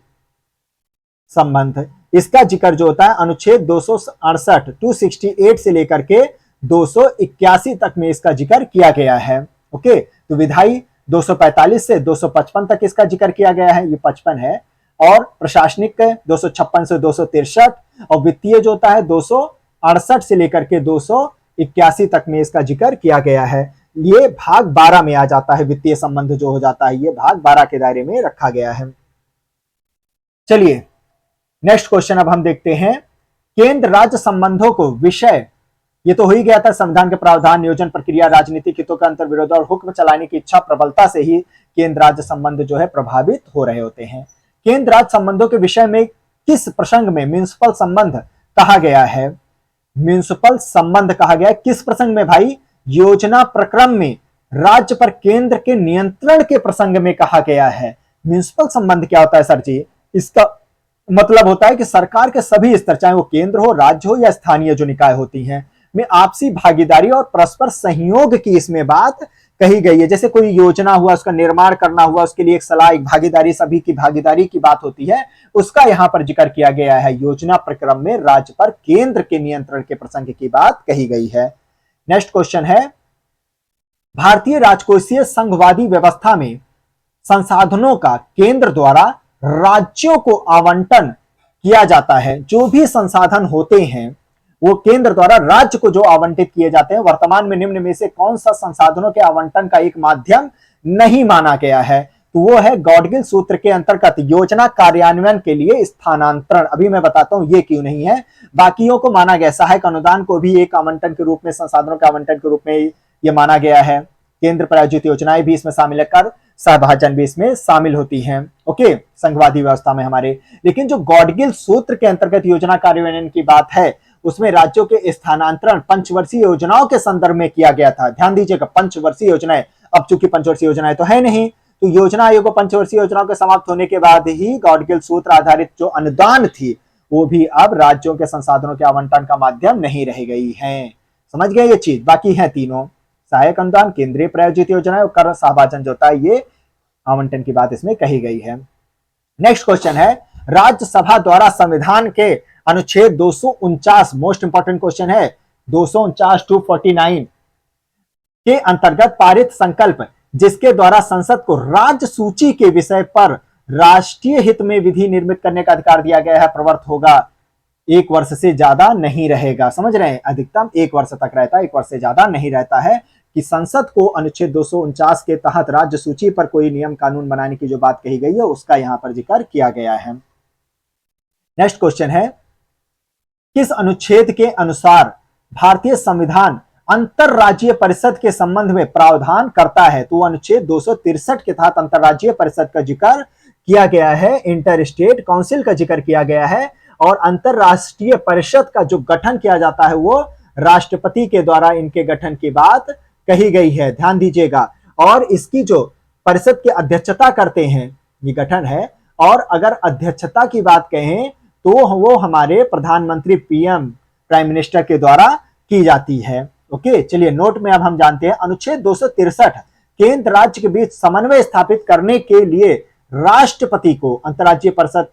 संबंध, इसका जिक्र जो होता है अनुच्छेद 268 268 से लेकर के 281 तक में इसका जिक्र किया गया है। ओके, तो विधायी 245 से 255 तक इसका जिक्र किया गया है, ये 55 है, और प्रशासनिक 256 से 263, और वित्तीय जो होता है 268 से लेकर के 281 तक में इसका जिक्र किया गया है। ये भाग 12 में आ जाता है, वित्तीय संबंध जो हो जाता है ये भाग 12 के दायरे में रखा गया है। चलिए नेक्स्ट क्वेश्चन अब हम देखते हैं, केंद्र राज्य संबंधों को विषय, ये तो हो ही गया था, संविधान के प्रावधान, नियोजन प्रक्रिया, राजनीतिक हितों का अंतर विरोध और हुक्म चलाने की इच्छा प्रबलता से ही केंद्र राज्य संबंध जो है प्रभावित हो रहे होते हैं। केंद्र राज्य संबंधों के विषय में किस प्रसंग में म्युनिसिपल संबंध कहा गया है? म्युनिसिपल संबंध कहा गया किस प्रसंग में भाई? योजना प्रक्रम में राज्य पर केंद्र के नियंत्रण के प्रसंग में कहा गया है। म्युनिसिपल संबंध क्या होता है सर जी? इसका मतलब होता है कि सरकार के सभी स्तर, चाहे वो केंद्र हो, राज्य हो या स्थानीय जो निकाय होती हैं, में आपसी भागीदारी और परस्पर सहयोग की इसमें बात कही गई है। जैसे कोई योजना हुआ, उसका निर्माण करना हुआ, उसके लिए एक सलाह, एक भागीदारी, सभी की भागीदारी की बात होती है, उसका यहां पर जिक्र किया गया है। योजना प्रक्रम में राज्य पर केंद्र के नियंत्रण के प्रसंग की बात कही गई है। नेक्स्ट क्वेश्चन है, भारतीय राजकोषीय संघवादी व्यवस्था में संसाधनों का केंद्र द्वारा राज्यों को आवंटन किया जाता है। जो भी संसाधन होते हैं वो केंद्र द्वारा राज्य को जो आवंटित किए जाते हैं, वर्तमान में निम्न में से कौन सा संसाधनों के आवंटन का एक माध्यम नहीं माना गया है? तो वो है गॉडगिल सूत्र के अंतर्गत योजना कार्यान्वयन के लिए स्थानांतरण। अभी मैं बताता हूं ये क्यों नहीं है। बाकियों को माना गया, सहायक अनुदान को भी एक आवंटन के रूप में, संसाधनों के आवंटन के रूप में ये माना गया है। केंद्र प्रायोजित योजनाएं भी इसमें शामिल है, कर सहभाजन भी इसमें शामिल होती हैं। ओके, संघवादी व्यवस्था में हमारे। लेकिन जो गॉडगिल सूत्र के अंतर्गत योजना कार्यान्वयन की बात है, उसमें राज्यों के स्थानांतरण पंचवर्षीय योजनाओं के संदर्भ में किया गया था। ध्यान दीजिएगा, पंचवर्षीय योजनाएं, अब चूंकि पंचवर्षीय योजनाएं तो है नहीं, तो योजना आयोग को पंचवर्षीय योजनाओं के समाप्त होने के बाद ही गॉडगिल सूत्र आधारित जो अनुदान थी वो भी अब राज्यों के संसाधनों के आवंटन का माध्यम नहीं रह गई है। समझ गए ये चीज? बाकी है तीनों, सहायक अनुदान, केंद्रीय प्रायोजित योजनाएं और कर सहभाजन जो होता है, ये आवंटन की बात इसमें कही गई है। नेक्स्ट क्वेश्चन है, राज्यसभा द्वारा संविधान के अनुच्छेद 249, मोस्ट इंपॉर्टेंट क्वेश्चन है, 249 to 49 के अंतर्गत पारित संकल्प जिसके द्वारा संसद को राज्य सूची के विषय पर राष्ट्रीय हित में विधि निर्मित करने का अधिकार दिया गया है, प्रवर्त होगा, 1 वर्ष से ज्यादा नहीं रहेगा। समझ रहे हैं? अधिकतम 1 वर्ष तक रहता है, 1 वर्ष से ज्यादा नहीं रहता है। कि संसद को अनुच्छेद 249 के तहत राज्य सूची पर कोई नियम कानून बनाने की जो बात कही गई है उसका यहां पर जिक्र किया गया है। नेक्स्ट क्वेश्चन है, किस अनुच्छेद के अनुसार भारतीय संविधान अंतरराज्यीय परिषद के संबंध में प्रावधान करता है? तो अनुच्छेद 263 के तहत अंतरराज्यीय परिषद का जिक्र किया गया है, इंटर स्टेट काउंसिल का जिक्र किया गया है, और अंतरराष्ट्रीय परिषद का जो गठन किया जाता है वो राष्ट्रपति के द्वारा इनके गठन की बात कही गई है। ध्यान दीजिएगा, और इसकी जो परिषद की अध्यक्षता करते हैं, ये गठन है, और अगर अध्यक्षता की बात कहें तो वो हमारे प्रधानमंत्री पीएम, प्राइम मिनिस्टर के द्वारा की जाती है। ओके, चलिए नोट में अब हम जानते हैं, अनुच्छेद 263 केंद्र राज्य के बीच समन्वय स्थापित करने के लिए राष्ट्रपति को अंतरराज्यीय परिषद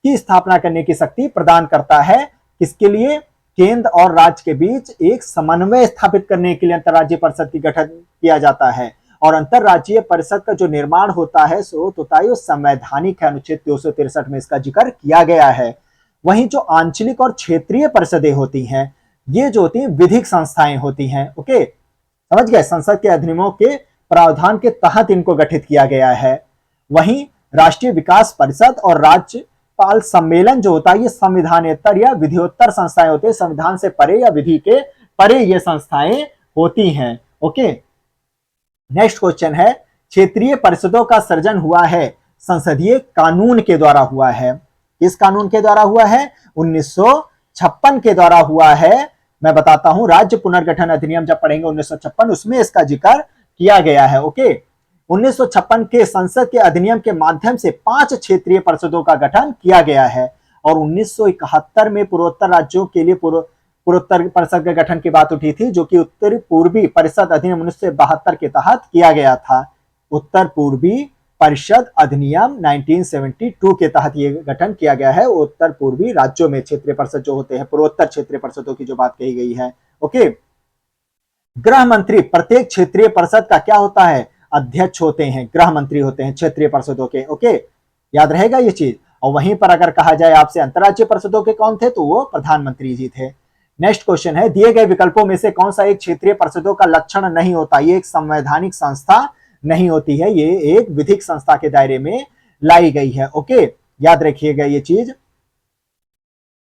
की स्थापना करने की शक्ति प्रदान करता है। किसके लिए? केंद्र और राज्य के बीच एक समन्वय स्थापित करने के लिए अंतरराज्यीय परिषद की गठन किया जाता है, और अंतरराज्यीय परिषद का जो निर्माण होता है सो होता है संवैधानिक है। अनुच्छेद 263 में इसका जिक्र किया गया है। वहीं जो आंचलिक और क्षेत्रीय परिषदें होती हैं, ये जो होती हैं विधिक संस्थाएं होती हैं। ओके, समझ गए? संसद के अधिनियमों के प्रावधान के तहत इनको गठित किया गया है। वहीं राष्ट्रीय विकास परिषद और राज्यपाल सम्मेलन जो होता है ये संविधानेतर या विधियोत्तर संस्थाएं होती है, संविधान से परे या विधि के परे ये संस्थाएं होती हैं। ओके, नेक्स्ट क्वेश्चन है, क्षेत्रीय परिषदों का सृजन हुआ है संसदीय कानून के द्वारा हुआ है। किस कानून के द्वारा हुआ है? 1956 के द्वारा हुआ है। मैं बताता हूं, राज्य पुनर्गठन अधिनियम जब पढ़ेंगे 1956, उसमें इसका जिक्र किया गया है। ओके, 1956 के संसद के अधिनियम के माध्यम से 5 क्षेत्रीय परिषदों का गठन किया गया है और 1971 में पूर्वोत्तर राज्यों के लिए पूर्वोत्तर परिषद के गठन की बात उठी थी, जो कि उत्तर पूर्वी परिषद अधिनियम 1972 के तहत किया गया था। उत्तर पूर्वी परिषद अधिनियम 1972 के तहत ये गठन किया गया है। उत्तर पूर्वी राज्यों में क्षेत्रीय परिषद जो होते हैं, पूर्वोत्तर क्षेत्रीय परिषदों की जो बात कही गई है। ओके, गृह मंत्री प्रत्येक क्षेत्रीय परिषद का क्या होता है? अध्यक्ष होते हैं, गृह मंत्री होते हैं क्षेत्रीय परिषदों के। ओके, याद रहेगा ये चीज। और वहीं पर अगर कहा जाए आपसे अंतर्राज्यीय परिषदों के कौन थे, तो वो प्रधानमंत्री जी थे। नेक्स्ट क्वेश्चन है, दिए गए विकल्पों में से कौन सा एक क्षेत्रीय परिषदों का लक्षण नहीं होता? ये एक संवैधानिक संस्था नहीं होती है, ये एक विधिक संस्था के दायरे में लाई गई है। ओके, याद रखिएगा ये चीज।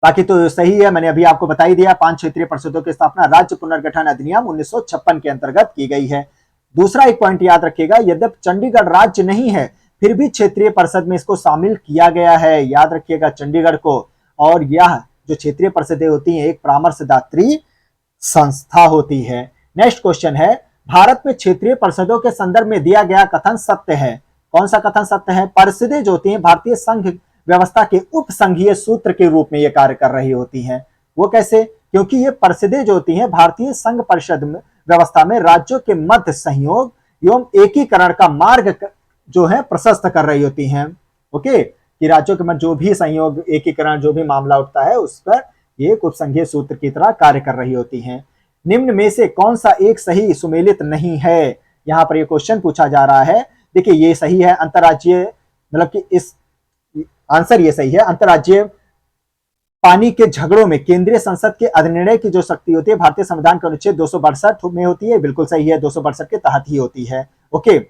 बाकी तो सही है, मैंने अभी आपको बता ही दिया। 5 क्षेत्रीय परिषदों की स्थापना राज्य पुनर्गठन अधिनियम 1956 के अंतर्गत की गई है। दूसरा एक पॉइंट याद रखिएगा, यद्यपि चंडीगढ़ राज्य नहीं है फिर भी क्षेत्रीय परिषद में इसको शामिल किया गया है। याद रखिएगा चंडीगढ़ को। और यह जो क्षेत्रीय परिषदें होती हैं एक परामर्शदात्री संस्था होती है। नेक्स्ट क्वेश्चन है, भारत में क्षेत्रीय परिषदों के संदर्भ में दिया गया कथन सत्य है? कौन सा कथन सत्य है? परिषदें जो होती हैं भारतीय संघ व्यवस्था के उप संघीय सूत्र के रूप में ये कार्य कर रही होती हैं। वो कैसे? क्योंकि ये परिषदें जो होती हैं भारतीय संघ परिषद व्यवस्था में राज्यों के मध्य सहयोग एवं एकीकरण का मार्ग जो है प्रशस्त कर रही होती हैं। ओके, कि राज्यों के मध्य जो भी सहयोग एकीकरण जो भी मामला उठता है उस पर ये उप संघीय सूत्र की तरह कार्य कर रही होती हैं। निम्न में से कौन सा एक सही सुमेलित नहीं है? यहां पर ये क्वेश्चन पूछा जा रहा है। देखिए ये सही है, अंतरराज्यीय मतलब कि इस आंसर ये सही है, अंतरराज्यीय पानी के झगड़ों में केंद्रीय संसद के अधिनिर्णय की जो शक्ति होती है भारतीय संविधान के अनुच्छेद 262 में होती है। बिल्कुल सही है, 262 के तहत ही होती है। ओके,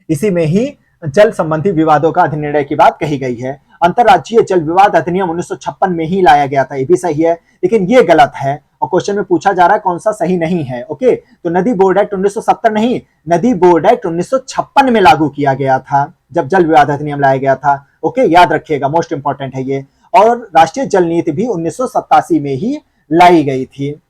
इसी में ही जल संबंधी विवादों का अधिनिर्णय की बात कही गई है। अंतरराज्यीय जल विवाद अधिनियम 1956 में ही लाया गया था, ये भी सही है, लेकिन ये गलत है और क्वेश्चन में पूछा जा रहा है कौन सा सही नहीं है। ओके, तो नदी बोर्ड एक्ट 1970 नहीं, नदी बोर्ड एक्ट 1956 में लागू किया गया था जब जल विवाद अधिनियम लाया गया था। ओके, याद रखिएगा, मोस्ट इंपॉर्टेंट है ये। और राष्ट्रीय जल नीति भी 1987 में ही लाई गई थी।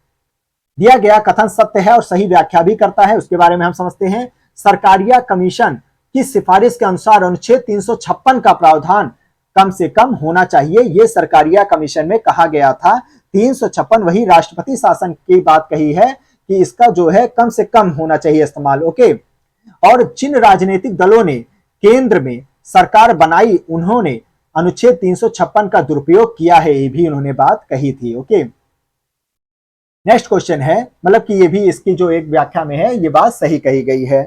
दिया गया कथन सत्य है और सही व्याख्या भी करता है, उसके बारे में हम समझते हैं। सरकारिया कमीशन की सिफारिश के अनुसार अनुच्छेद 356 का प्रावधान कम से कम होना चाहिए, ये सरकारिया कमीशन में कहा गया था। 356 वही राष्ट्रपति शासन की बात कही है कि इसका जो है कम से कम होना चाहिए इस्तेमाल। ओके, और जिन राजनीतिक दलों ने केंद्र में सरकार बनाई उन्होंने अनुच्छेद 356 का दुरुपयोग किया है, ये भी उन्होंने बात कही थी। ओके, नेक्स्ट क्वेश्चन है, मतलब कि ये भी इसकी जो एक व्याख्या में है ये बात सही कही गई है।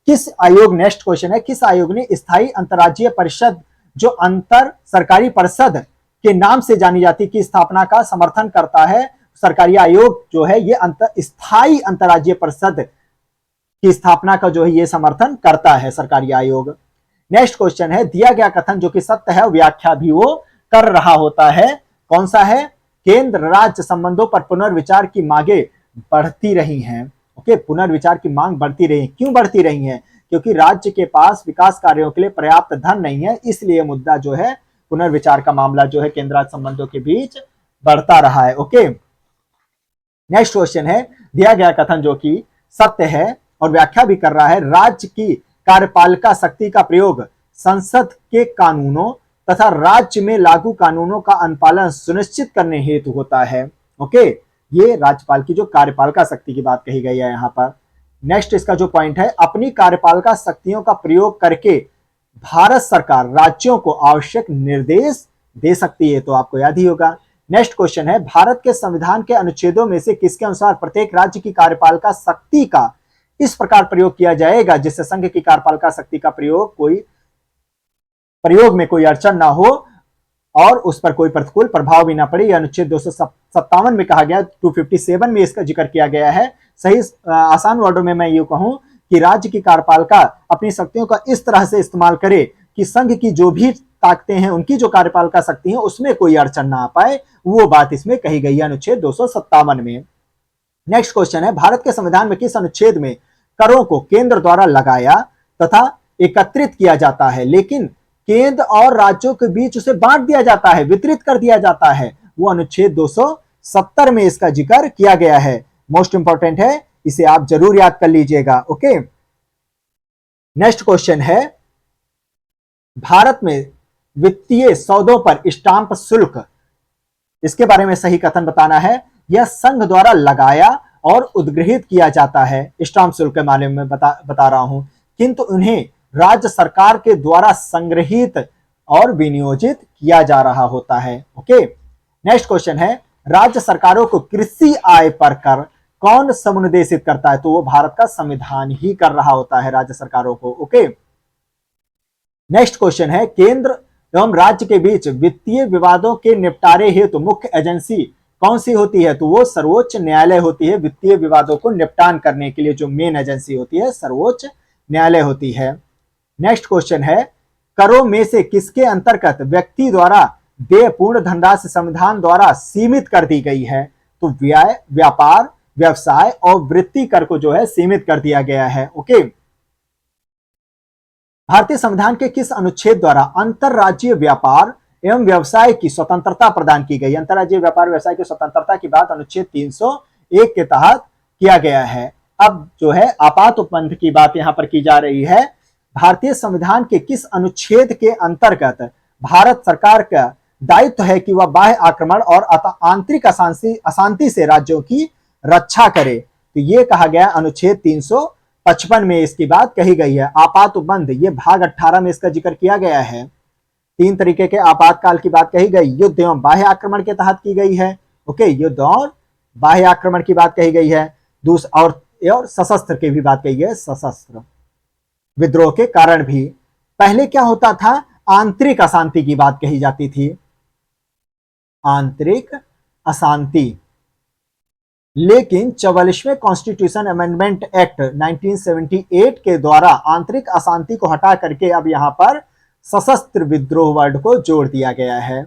किस आयोग, नेक्स्ट क्वेश्चन है, किस आयोग ने स्थायी अंतरराज्यीय परिषद जो अंतर सरकारी परिषद के नाम से जानी जाती की स्थापना का समर्थन करता है? सरकारी आयोग जो है ये स्थायी अंतरराज्यीय परिषद की स्थापना का जो है ये समर्थन करता है सरकारी आयोग। नेक्स्ट क्वेश्चन है, दिया गया कथन जो कि सत्य है व्याख्या भी वो कर रहा होता है, कौन सा है? केंद्र राज्य संबंधों पर पुनर्विचार की मांगे बढ़ती रही हैं। ओके, पुनर्विचार की मांग बढ़ती रही, क्यों बढ़ती रही है? क्योंकि राज्य के पास विकास कार्यों के लिए पर्याप्त धन नहीं है, इसलिए मुद्दा जो है पुनर्विचार का मामला जो है केंद्र राज्य संबंधों के बीच बढ़ता रहा है। ओके, नेक्स्ट क्वेश्चन है, दिया गया कथन जो कि सत्य है और व्याख्या भी कर रहा है, राज्य की कार्यपालिका शक्ति का प्रयोग संसद के कानूनों तथा राज्य में लागू कानूनों का अनुपालन सुनिश्चित करने हेतु होता है। ओके, ये राज्यपाल की जो कार्यपालिका शक्ति की बात कही गई है यहाँ पर। नेक्स्ट इसका जो पॉइंट है, अपनी कार्यपालिका शक्तियों का प्रयोग करके भारत सरकार राज्यों को आवश्यक निर्देश दे सकती है, तो आपको याद ही होगा। नेक्स्ट क्वेश्चन है, भारत के संविधान के अनुच्छेदों में से किसके अनुसार प्रत्येक राज्य की कार्यपालिका शक्ति का इस प्रकार प्रयोग किया जाएगा जिससे संघ की कार्यपालिका शक्ति का प्रयोग में कोई अड़चन ना हो और उस पर कोई प्रतिकूल प्रभाव भी ना पड़े? यह अनुच्छेद 257 में कहा गया, 257 में इसका जिक्र किया गया है। सही आसान वर्डों में मैं ये कहूं कि राज्य की कार्यपालिका अपनी शक्तियों का इस तरह से इस्तेमाल करे कि संघ की जो भी ताकतें हैं, उनकी जो कार्यपालिका शक्ति है, उसमें कोई अड़चन ना आ पाए, वो बात इसमें कही गई है अनुच्छेद 257 में। नेक्स्ट क्वेश्चन है, भारत के संविधान में किस अनुच्छेद में करों को केंद्र द्वारा लगाया तथा एकत्रित किया जाता है लेकिन केंद्र और राज्यों के बीच उसे बांट दिया जाता है, वितरित कर दिया जाता है? वो अनुच्छेद 270 में इसका जिक्र किया गया है। मोस्ट इंपॉर्टेंट है, इसे आप जरूर याद कर लीजिएगा। ओके, नेक्स्ट क्वेश्चन है, भारत में वित्तीय सौदों पर स्टाम्प शुल्क, इसके बारे में सही कथन बताना है। यह संघ द्वारा लगाया और उद्ग्रहित किया जाता है, स्टाम्प शुल्क के मामले में बता रहा हूं, किंतु उन्हें राज्य सरकार के द्वारा संग्रहित और विनियोजित किया जा रहा होता है। ओके, नेक्स्ट क्वेश्चन है, राज्य सरकारों को कृषि आय पर कर कौन समुन्देशित करता है? तो वो भारत का संविधान ही कर रहा होता है राज्य सरकारों को। ओके, नेक्स्ट क्वेश्चन है, केंद्र एवं राज्य के बीच वित्तीय विवादों के निपटारे हेतु मुख्य एजेंसी कौन सी होती है? तो वो सर्वोच्च न्यायालय होती है। वित्तीय विवादों को निपटान करने के लिए जो मेन एजेंसी होती है, सर्वोच्च न्यायालय होती है। नेक्स्ट क्वेश्चन है, करों में से किसके अंतर्गत व्यक्ति द्वारा देय पूर्ण धनराशि संविधान द्वारा सीमित कर दी गई है? तो व्यय, व्यापार, व्यवसाय और वृत्ति कर को जो है सीमित कर दिया गया है। ओके, भारतीय संविधान के किस अनुच्छेद द्वारा अंतरराज्यीय व्यापार एवं व्यवसाय की स्वतंत्रता प्रदान की गई? अंतरराज्यीय व्यापार व्यवसाय की स्वतंत्रता की बात अनुच्छेद 301 के तहत किया गया है। अब जो है आपात उपबंध की बात यहां पर की जा रही है। भारतीय संविधान के किस अनुच्छेद के अंतर्गत भारत सरकार का दायित्व है कि वह बाह्य आक्रमण और आंतरिक अशांति से राज्यों की रक्षा करे? तो ये कहा गया अनुच्छेद 355 में इसकी बात कही गई है। आपात उपबंध, ये भाग 18 में इसका जिक्र किया गया है। 3 तरीके के आपातकाल की बात कही गई, युद्ध एवं बाह्य आक्रमण के तहत की गई है। ओके, युद्ध और बाह्य आक्रमण की बात कही गई है। और सशस्त्र की भी बात कही गई है, सशस्त्र विद्रोह के कारण भी। पहले क्या होता था, आंतरिक अशांति की बात कही जाती थी, आंतरिक अशांति। लेकिन 44वें कॉन्स्टिट्यूशन अमेंडमेंट एक्ट 1978 के द्वारा आंतरिक अशांति को हटा करके अब यहां पर सशस्त्र विद्रोह वर्ड को जोड़ दिया गया है,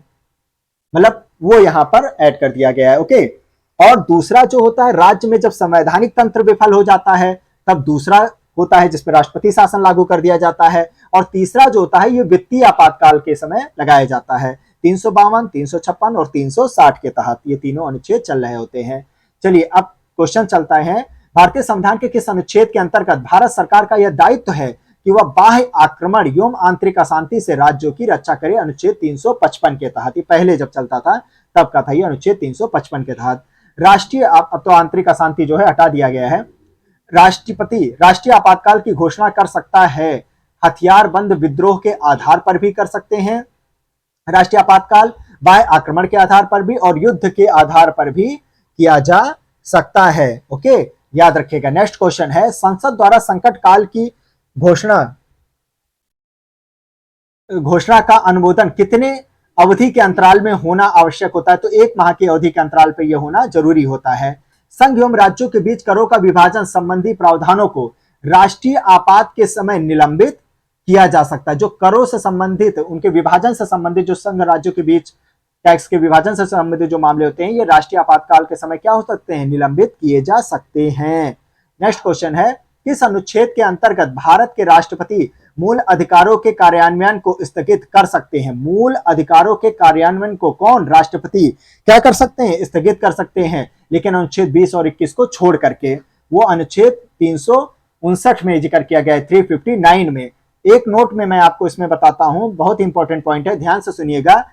मतलब वो यहां पर ऐड कर दिया गया है। ओके, और दूसरा जो होता है, राज्य में जब संवैधानिक तंत्र विफल हो जाता है तब दूसरा होता है जिसपे राष्ट्रपति शासन लागू कर दिया जाता है। और तीसरा जो होता है, ये वित्तीय आपातकाल के समय लगाया जाता है। 352, 356 और 360 के तहत ये तीनों अनुच्छेद चल रहे होते हैं। चलिए अब क्वेश्चन चलता है, भारतीय संविधान के किस अनुच्छेद के अंतर्गत भारत सरकार का यह दायित्व है कि वह बाह्य आक्रमण एवं आंतरिक अशांति से राज्यों की रक्षा करे? अनुच्छेद 355 के तहत। ये पहले जब चलता था तब का था ये अनुच्छेद 355 के तहत। राष्ट्रीय, अब तो आंतरिक अशांति जो है हटा दिया गया है। राष्ट्रपति राष्ट्रीय आपातकाल की घोषणा कर सकता है, हथियारबंद विद्रोह के आधार पर भी कर सकते हैं राष्ट्रीय आपातकाल, बाह्य आक्रमण के आधार पर भी और युद्ध के आधार पर भी किया जा सकता है। ओके, याद रखिएगा। नेक्स्ट क्वेश्चन है, संसद द्वारा संकट काल की घोषणा का अनुमोदन कितने अवधि के अंतराल में होना आवश्यक होता है? तो 1 माह की अवधि के अंतराल पर यह होना जरूरी होता है। संघ एवं राज्यों के बीच करों का विभाजन संबंधी प्रावधानों को राष्ट्रीय आपात के समय निलंबित किया जा सकता है। जो करों से संबंधित, उनके विभाजन से संबंधित, जो संघ राज्यों के बीच टैक्स के विभाजन से संबंधित जो मामले होते हैं, ये राष्ट्रीय आपातकाल के समय क्या हो सकते हैं? निलंबित किए जा सकते हैं। नेक्स्ट क्वेश्चन है, किस अनुच्छेद के अंतर्गत भारत के राष्ट्रपति मूल अधिकारों के कार्यान्वयन को स्थगित कर सकते हैं? मूल अधिकारों के कार्यान्वयन को कौन, राष्ट्रपति क्या कर सकते हैं? स्थगित कर सकते हैं, लेकिन अनुच्छेद 20 और 21 को छोड़ करके। वो अनुच्छेद 359 में जिक्र किया गया है, 359 में। एक नोट में मैं आपको इसमें बताता हूं, बहुत इंपॉर्टेंट पॉइंट है, ध्यान से सुनिएगा।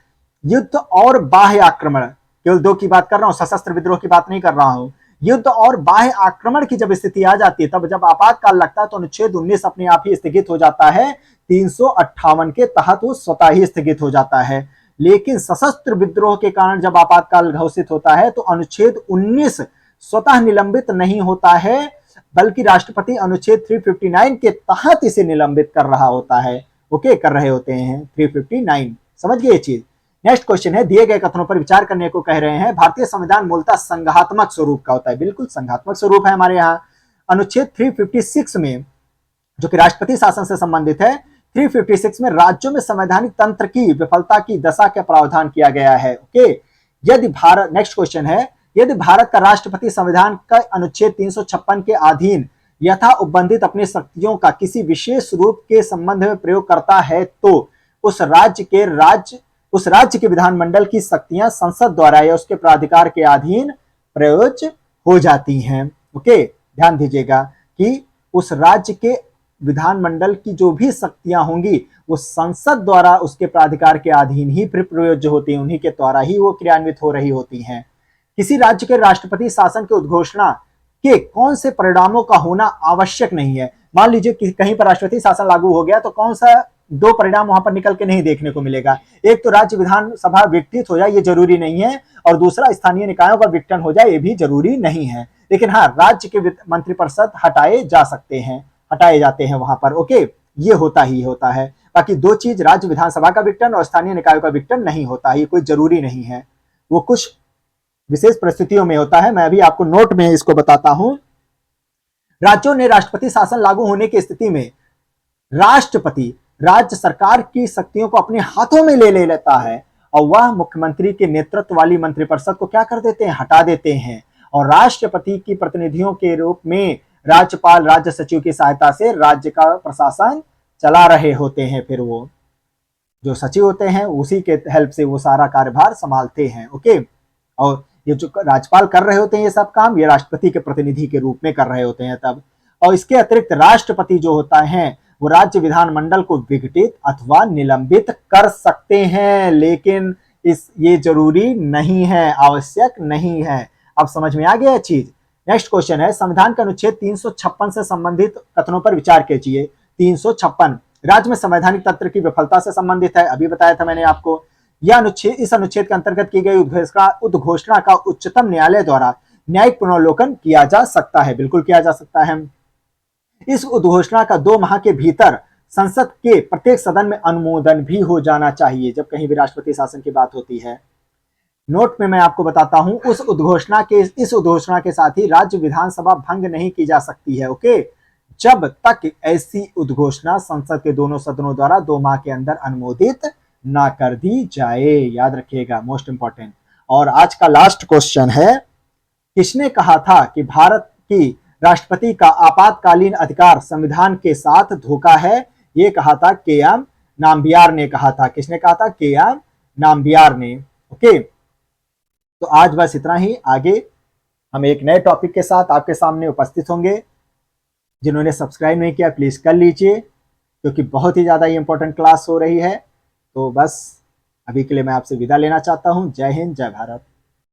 युद्ध और बाह्य आक्रमण, केवल 2 की बात कर रहा हूं, सशस्त्र विद्रोह की बात नहीं कर रहा हूं। युद्ध और बाह्य आक्रमण की जब स्थिति आ जाती है, तब जब आपातकाल लगता है तो अनुच्छेद 19 अपने आप ही स्थगित हो जाता है। 358 के तहत वो स्वतः ही स्थगित हो जाता है। लेकिन सशस्त्र विद्रोह के कारण जब आपातकाल घोषित होता है तो अनुच्छेद 19 स्वतः निलंबित नहीं होता है, बल्कि राष्ट्रपति अनुच्छेद 359 के तहत इसे निलंबित कर रहा होता है। ओके, कर रहे होते हैं 359। समझ गए ये चीज। नेक्स्ट क्वेश्चन है, दिए गए कथनों पर विचार करने को कह रहे हैं। भारतीय संविधान मूलतः संघात्मक स्वरूप का होता है। बिल्कुल संघात्मक स्वरूप है हमारे यहाँ। अनुच्छेद 356 में जो कि राष्ट्रपति शासन से संबंधित है, 356 में राज्यों में संवैधानिक तंत्र की विफलता की दशा का प्रावधान किया गया है। ओके, यदि भारत, नेक्स्ट क्वेश्चन है, यदि भारत का राष्ट्रपति संविधान का अनुच्छेद 356 के अधीन यथा उपबंधित अपनी शक्तियों का किसी विशेष रूप के संबंध में प्रयोग करता है तो उस राज्य के विधानमंडल की शक्तियां संसद द्वारा या उसके प्राधिकार के अधीन प्रयोग हो जाती हैं। ओके, ध्यान दीजिएगा कि उस राज्य के विधानमंडल की जो भी शक्तियां होंगी वो संसद द्वारा उसके प्राधिकार के अधीन ही फिर प्रयोज्य होती हैं, उन्हीं के द्वारा ही वो क्रियान्वित हो रही होती हैं। किसी राज्य के राष्ट्रपति शासन के उद्घोषणा के कौन से परिणामों का होना आवश्यक नहीं है। मान लीजिए कि कहीं पर राष्ट्रपति शासन लागू हो गया तो कौन सा दो परिणाम वहां पर निकल के नहीं देखने को मिलेगा। एक तो राज्य विधानसभा विघटित हो जाए, ये जरूरी नहीं है, और दूसरा स्थानीय निकायों का विघटन हो जाए, ये भी जरूरी नहीं है। लेकिन हाँ, राज्य के मंत्रिपरिषद हटाए जा सकते हैं, हटाए जाते हैं वहां पर। ओके, ये होता ही होता है। बाकी दो चीज, राज्य विधानसभा का विघटन और स्थानीय निकायों का विघटन नहीं होता है, ये कोई जरूरी नहीं है, वो कुछ विशेष परिस्थितियों में होता है। मैं अभी आपको नोट में इसको बताता हूं। राज्यों ने राष्ट्रपति शासन लागू होने की स्थिति में राष्ट्रपति राज्य सरकार की शक्तियों को अपने हाथों में ले लेता है और वह मुख्यमंत्री के नेतृत्व वाली मंत्रिपरिषद को क्या कर देते हैं, हटा देते हैं, और राष्ट्रपति की प्रतिनिधियों के रूप में राज्यपाल राज्य सचिव की सहायता से राज्य का प्रशासन चला रहे होते हैं। फिर वो जो सचिव होते हैं उसी के हेल्प से वो सारा कार्यभार संभालते हैं। ओके, और ये जो राज्यपाल कर रहे होते हैं ये सब काम, ये राष्ट्रपति के प्रतिनिधि के रूप में कर रहे होते हैं तब। और इसके अतिरिक्त राष्ट्रपति जो होता है वो राज्य विधानमंडल को विघटित अथवा निलंबित कर सकते हैं, लेकिन ये जरूरी नहीं है, आवश्यक नहीं है। अब समझ में आ गया चीज। नेक्स्ट क्वेश्चन है, संविधान का अनुच्छेद 356 से संबंधित कथनों पर विचार कीजिए। 356 राज्य में संवैधानिक तंत्र की विफलता से संबंधित है, अभी बताया था मैंने आपको। यह अनुच्छेद, इस अनुच्छेद के अंतर्गत की गई उद्घोषणा का उच्चतम न्यायालय द्वारा न्यायिक पुनर्लोकन किया जा सकता है, बिल्कुल किया जा सकता है। इस उद्घोषणा का 2 माह के भीतर संसद के प्रत्येक सदन में अनुमोदन भी हो जाना चाहिए जब कहीं भी राष्ट्रपति शासन की बात होती है। नोट में मैं आपको बताता हूं, इस उद्घोषणा के साथ ही राज्य विधानसभा भंग नहीं की जा सकती है। ओके, जब तक ऐसी उद्घोषणा संसद के दोनों सदनों द्वारा 2 माह के अंदर अनुमोदित ना कर दी जाए, याद रखिएगा, मोस्ट इंपॉर्टेंट। और आज का लास्ट क्वेश्चन है, किसने कहा था कि भारत की राष्ट्रपति का आपातकालीन अधिकार संविधान के साथ धोखा है? ये कहा था के.एम. नाम्बियार ने कहा था। किसने कहा था? के.एम. नाम्बियार ने। ओके, तो आज बस इतना ही। आगे हम एक नए टॉपिक के साथ आपके सामने उपस्थित होंगे। जिन्होंने सब्सक्राइब नहीं किया प्लीज कर लीजिए, क्योंकि बहुत ही ज्यादा ये इंपॉर्टेंट क्लास हो रही है। तो बस अभी के लिए मैं आपसे विदा लेना चाहता हूं। जय हिंद, जय भारत।